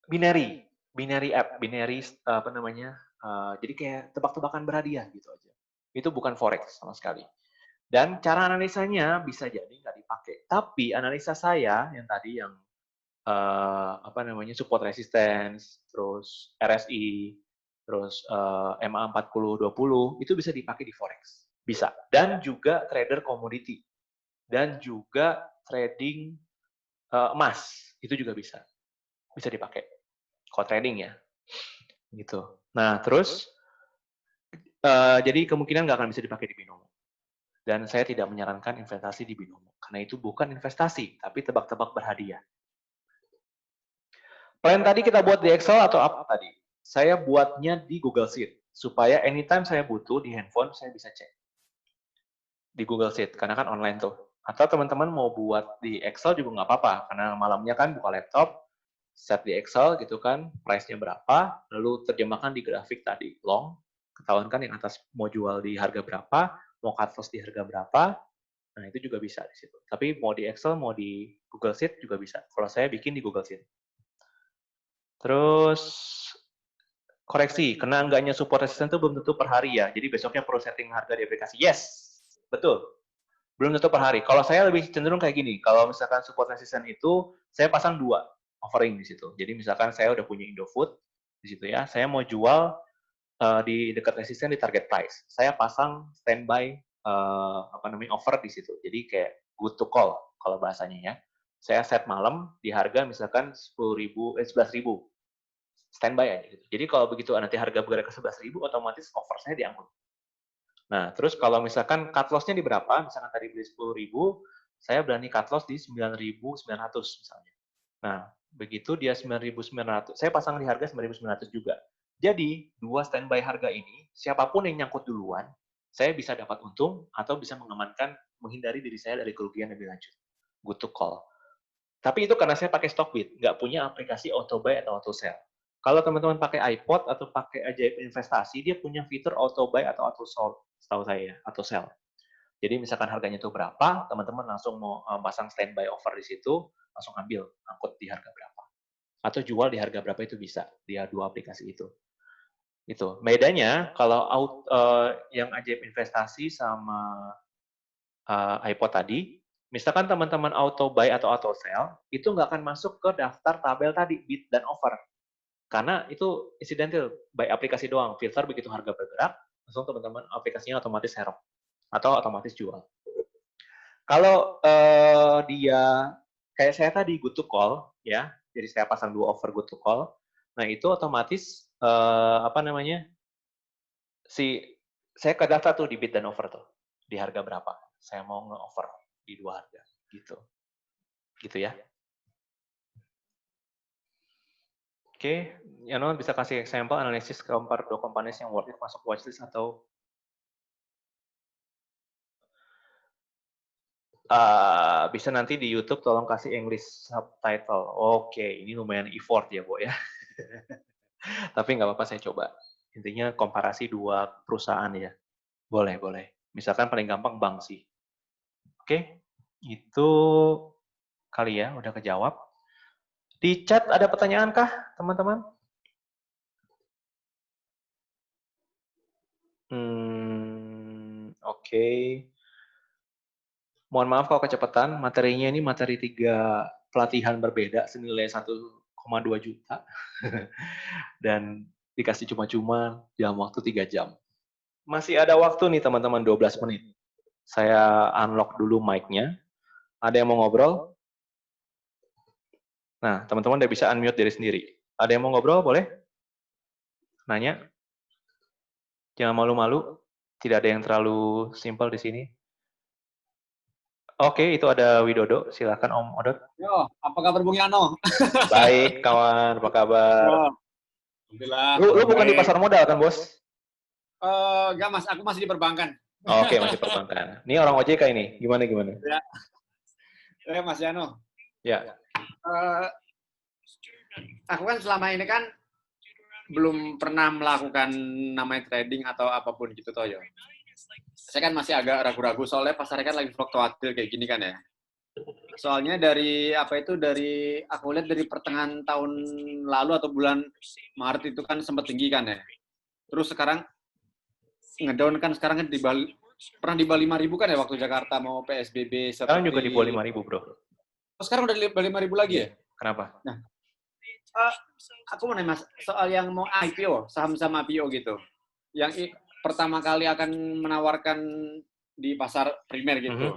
binary app, binary apa namanya? Jadi kayak tebak-tebakan berhadiah gitu aja. Itu bukan forex sama sekali. Dan cara analisanya bisa jadi nggak dipakai. Tapi analisa saya yang tadi yang apa namanya support resistance, terus RSI, terus MA4020 itu bisa dipakai di forex, bisa. Dan juga trader commodity, dan juga trading emas itu juga bisa dipakai. Kalau trading ya, gitu. Nah terus jadi kemungkinan nggak akan bisa dipakai di Binomo. Dan saya tidak menyarankan investasi di Binomo karena itu bukan investasi, tapi tebak-tebak berhadiah. Plan tadi kita buat di Excel atau apa tadi? Saya buatnya di Google Sheet supaya anytime saya butuh di handphone saya bisa cek di Google Sheet karena kan online tuh. Atau teman-teman mau buat di Excel juga nggak apa-apa karena malamnya kan buka laptop, set di Excel gitu kan, price-nya berapa, lalu terjemahkan di grafik tadi long, ketahuan kan yang atas mau jual di harga berapa, mau cut loss di harga berapa, nah itu juga bisa di situ. Tapi mau di Excel, mau di Google Sheet juga bisa. Kalau saya bikin di Google Sheet. Terus koreksi, kena enggaknya support resistance itu belum tentu per hari ya. Jadi besoknya perlu setting harga di aplikasi. Yes, betul. Belum tentu per hari. Kalau saya lebih cenderung kayak gini. Kalau misalkan support resistance itu, saya pasang 2 offering di situ. Jadi misalkan saya udah punya Indofood di situ ya, saya mau jual di dekat resisten di target price. Saya pasang standby apa namanya offer di situ. Jadi kayak good to call kalau bahasanya ya. Saya set malam di harga misalkan 11.000 standby aja gitu. Jadi kalau begitu nanti harga bergerak ke 11.000 otomatis offer saya diangkut. Nah, terus kalau misalkan cut loss-nya di berapa? Misalkan tadi beli 10.000, saya berani cut loss di 9.900 misalnya. Nah, begitu dia 9.900, saya pasang di harga 9.900 juga. Jadi, dua standby harga ini, siapapun yang nyangkut duluan, saya bisa dapat untung atau bisa mengamankan, menghindari diri saya dari kerugian lebih lanjut. Good to call. Tapi itu karena saya pakai Stockbit, nggak punya aplikasi auto buy atau auto sell. Kalau teman-teman pakai iPod atau pakai Ajaib Investasi, dia punya fitur auto buy atau auto sell, setahu saya, atau sell. Jadi misalkan harganya itu berapa, teman-teman langsung mau pasang standby offer di situ, langsung ambil, angkut di harga berapa. Atau jual di harga berapa itu bisa, dia dua aplikasi itu. Itu. Bedanya kalau yang Ajaib Investasi sama iPod tadi, misalkan teman-teman auto buy atau auto sell, itu nggak akan masuk ke daftar tabel tadi, bid dan offer. Karena itu incidental, by aplikasi doang. Filter begitu harga bergerak, langsung teman-teman aplikasinya otomatis serok atau otomatis jual. Kalau dia kayak saya tadi good to call ya, jadi saya pasang 2 offer good to call. Nah itu otomatis apa namanya saya ke data tuh di bid dan offer tuh di harga berapa. Saya mau nge-offer di 2 harga gitu. Gitu ya. Oke, Yano bisa kasih example analisis compare 2 companies yang worth it masuk watchlist atau bisa nanti di YouTube tolong kasih English subtitle. Oke, ini lumayan effort ya, Bu ya. Tapi nggak apa-apa saya coba. Intinya komparasi 2 perusahaan ya. Boleh, boleh. Misalkan paling gampang bank sih. Oke, itu kali ya, udah kejawab. Di chat ada pertanyaan kah, teman-teman? Oke. Mohon maaf kalau kecepatan, materinya ini materi 3 pelatihan berbeda senilai 1,2 juta. Dan dikasih cuma-cuma dalam waktu 3 jam. Masih ada waktu nih teman-teman 12 menit. Saya unlock dulu mic-nya. Ada yang mau ngobrol? Nah, teman-teman udah bisa unmute diri sendiri. Ada yang mau ngobrol, boleh? Nanya? Jangan malu-malu. Tidak ada yang terlalu simpel di sini. Oke, itu ada Widodo. Silakan Om Odot.
Yo, apa kabar Bung Yano?
Baik, kawan. Apa kabar?
Yo, alhamdulillah.
Lu bukan di pasar modal kan, Bos?
Enggak Mas, aku masih di perbankan.
Oke, masih perbankan. Ini orang OJK ini. Gimana?
Ya, Mas Yano.
Ya.
Aku kan selama ini kan belum pernah melakukan namanya trading atau apapun gitu toh yo. Saya kan masih agak ragu-ragu soalnya pasarnya kan lagi fluktuatif kayak gini kan ya. Soalnya dari aku lihat dari pertengahan tahun lalu atau bulan Maret itu kan sempat tinggi kan ya. Terus sekarang ngedown kan sekarang kan pernah di bawah 5.000 kan ya waktu Jakarta mau PSBB seperti.
Sekarang juga di bawah 5.000, Bro.
Oh, sekarang udah di bawah 5.000 lagi ya?
Kenapa?
Nah, aku mau nanya Mas, soal yang mau IPO, saham-saham IPO gitu. Yang pertama kali akan menawarkan di pasar primer gitu.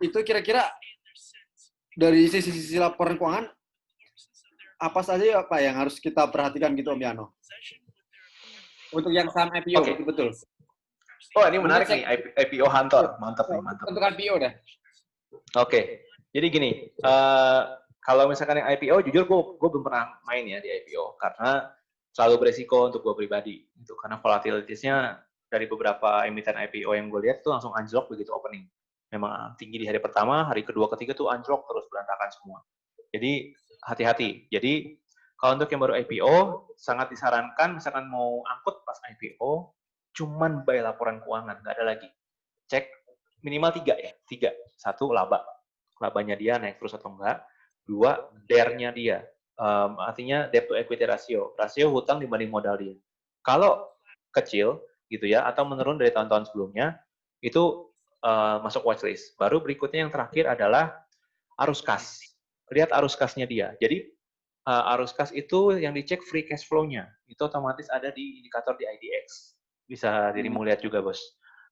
Itu kira-kira dari sisi laporan keuangan apa saja ya Pak yang harus kita perhatikan gitu Om Yano? Untuk yang saham IPO, betul.
Oh, ini menarik nih, IPO Hunter. Mantap nih, mantap.
Untuk IPO dah.
Oke, jadi gini, kalau misalkan yang IPO, jujur gue belum pernah main ya di IPO, karena selalu beresiko untuk gue pribadi. Itu karena volatilitasnya dari beberapa emiten IPO yang gue lihat tuh langsung anjlok begitu opening. Memang tinggi di hari pertama, hari kedua, ketiga tuh anjlok terus berantakan semua. Jadi hati-hati. Jadi kalau untuk yang baru IPO, sangat disarankan misalkan mau angkut pas IPO, cuman buy laporan keuangan, nggak ada lagi. Cek minimal 3 ya, 3. 1, laba. Labanya dia naik terus atau enggak. 2, DER-nya dia. Artinya debt to equity ratio. Rasio hutang dibanding modal dia. Kalau kecil gitu ya, atau menurun dari tahun-tahun sebelumnya, itu masuk watchlist. Baru berikutnya yang terakhir adalah arus kas. Lihat arus kasnya dia. Jadi arus kas itu yang dicek free cash flow-nya. Itu otomatis ada di indikator di IDX. Bisa dirimu lihat juga, Bos.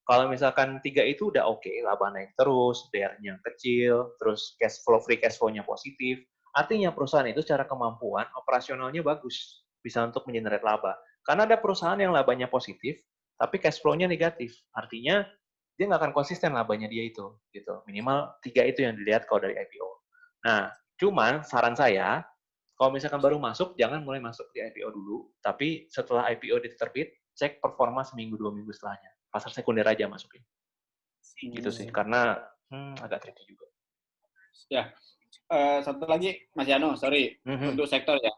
Kalau misalkan 3 itu udah oke, laba naik terus, DER-nya kecil, terus free cash flow-nya positif, artinya perusahaan itu secara kemampuan operasionalnya bagus, bisa untuk mengenerate laba. Karena ada perusahaan yang labanya positif, tapi cash flow-nya negatif. Artinya dia nggak akan konsisten labanya dia itu, gitu. Minimal 3 itu yang dilihat kalau dari IPO. Nah, cuman saran saya, kalau misalkan baru masuk, jangan mulai masuk di IPO dulu, tapi setelah IPO diterbit, cek performa seminggu 2 minggu setelahnya. Pasar sekunder aja masukin. Gitu sih, karena agak tricky juga.
Ya, satu lagi Mas Yano, sorry, untuk sektor ya.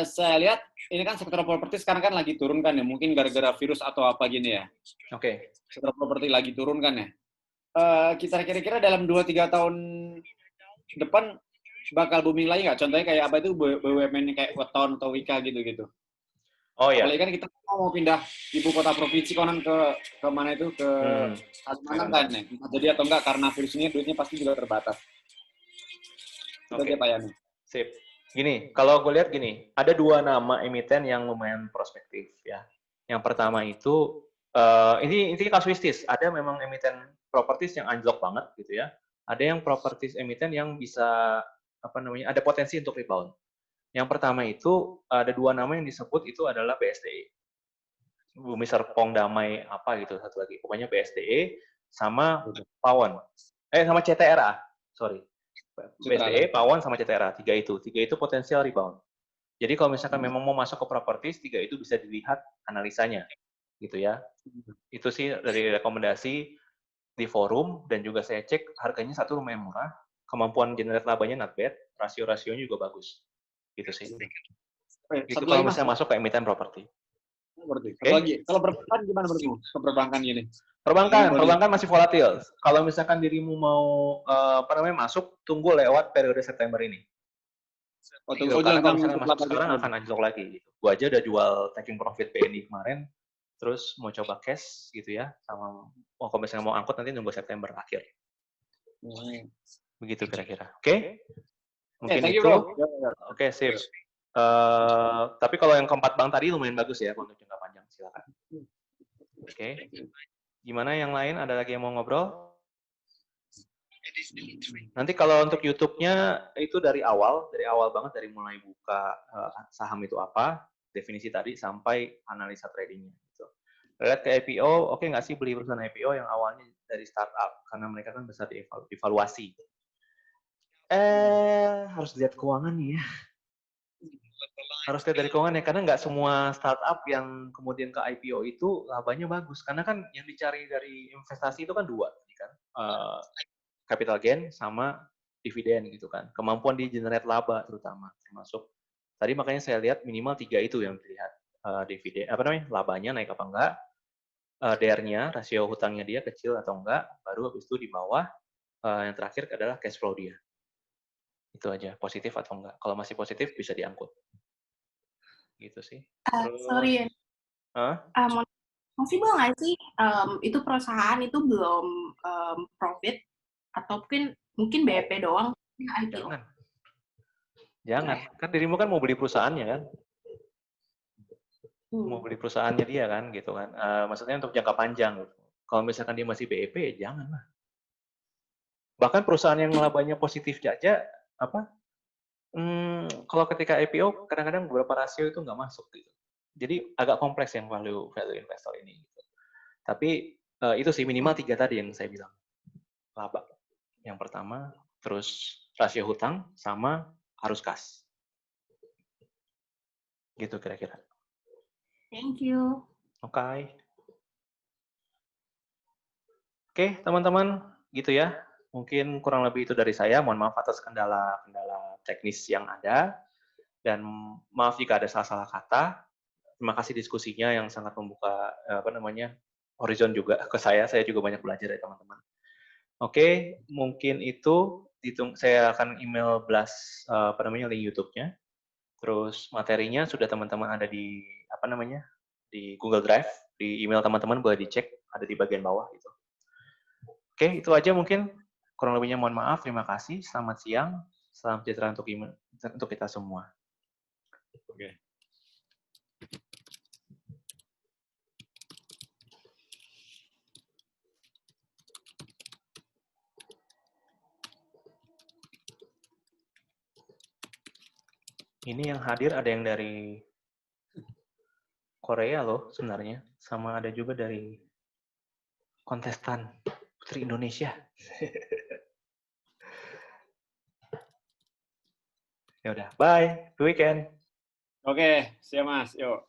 Saya lihat ini kan sektor properti sekarang kan lagi turun kan ya, mungkin gara-gara virus atau apa gini ya.
Oke.
Sektor properti lagi turun kan ya. Kita kira-kira dalam 2-3 tahun depan bakal booming lagi nggak? Contohnya kayak apa itu BUMN kayak Weton atau Wika gitu-gitu.
Oh ya.
Apalagi kan kita mau pindah ibu kota provinsi konon ke mana itu ke Kalimantan kan ya. Jadi atau enggak karena virus ini duitnya pasti juga terbatas. Itu aja Pak Yani.
Sip. Gini, kalau gue lihat gini, ada 2 nama emiten yang lumayan prospektif ya. Yang pertama itu ini kasuistis, ada memang emiten propertis yang anjlok banget gitu ya. ada yang properties emiten yang bisa ada potensi untuk rebound. Yang pertama itu ada 2 nama yang disebut itu adalah BSDE. Bumi Serpong Damai apa gitu satu lagi. Pokoknya BSDE sama Pawon. Sama CTRA. Sorry. BSDE, Pawon sama CTRA. Tiga itu potensial rebound. Jadi kalau misalkan memang mau masuk ke properties, 3 itu bisa dilihat analisanya. Gitu ya. Itu sih dari rekomendasi di forum dan juga saya cek harganya satu lumayan murah, kemampuan generate labanya not bad, rasio-rasionya juga bagus. Gitu sih. Itu kalau misalnya masuk ke emiten properti.
Satu lagi, kalau perbankan gimana menurutmu? Perbankan gini.
Perbankan masih volatil. Kalau misalkan dirimu mau masuk, tunggu lewat periode September ini. Karena kalau misalkan masuk sekarang akan anjlok lagi. Gitu. Gua aja udah jual taking profit PNI kemarin, terus mau coba cash gitu ya, sama kalau misalnya mau angkut nanti nunggu September akhir. Begitu kira-kira. Oke? Mungkin itu. Oke, sip. Tapi kalau yang keempat bank tadi lumayan bagus ya untuk jangka panjang, silakan. Oke. Gimana yang lain? Ada lagi yang mau ngobrol? Nanti kalau untuk YouTube-nya itu dari awal banget, dari mulai buka saham itu apa, definisi tadi sampai analisa tradingnya. Gitu. Lihat ke IPO, oke nggak sih beli perusahaan IPO yang awalnya dari startup karena mereka kan besar dievaluasi. Harus lihat keuangannya ya. Harus lihat dari keuangannya karena nggak semua startup yang kemudian ke IPO itu labanya bagus karena kan yang dicari dari investasi itu kan 2 kan. Capital gain sama dividen gitu kan. Kemampuan di generate laba terutama termasuk tadi makanya saya lihat minimal 3 itu yang dilihat dividen labanya naik apa enggak, DR-nya rasio hutangnya dia kecil atau enggak, baru habis itu di bawah yang terakhir adalah cash flow dia. Itu aja positif atau enggak. Kalau masih positif bisa diangkut. Gitu sih.
Sorry. Possible nggak sih itu perusahaan itu belum profit atau mungkin BEP doang?
Jangan. Kan dirimu kan mau beli perusahaannya kan? Mau beli perusahaannya dia kan, gitu kan? Maksudnya untuk jangka panjang. Gitu. Kalau misalkan dia masih BEP, jangan lah. Bahkan perusahaan yang labanya positif aja, kalau ketika IPO, kadang-kadang beberapa rasio itu nggak masuk. Gitu. Jadi agak kompleks yang value investor ini. Gitu. Tapi itu sih minimal 3 tadi yang saya bilang. Laba yang pertama, terus rasio hutang, sama arus kas. Gitu kira-kira.
Thank you.
Oke, teman-teman, gitu ya. Mungkin kurang lebih itu dari saya. Mohon maaf atas kendala teknis yang ada. Dan maaf jika ada salah-salah kata. Terima kasih diskusinya yang sangat membuka horizon juga ke saya. Saya juga banyak belajar dari teman-teman. Oke, mungkin itu saya akan email blast link YouTube-nya. Terus materinya sudah teman-teman ada di di Google Drive, di email teman-teman boleh dicek, ada di bagian bawah gitu. Oke, itu aja mungkin. Kurang lebihnya mohon maaf, terima kasih. Selamat siang, salam sejahtera untuk kita semua. Oke. Ini yang hadir ada yang dari Korea loh sebenarnya, sama ada juga dari kontestan Putri Indonesia. Ya udah, bye. Good weekend.
Oke, siap Mas. Yuk.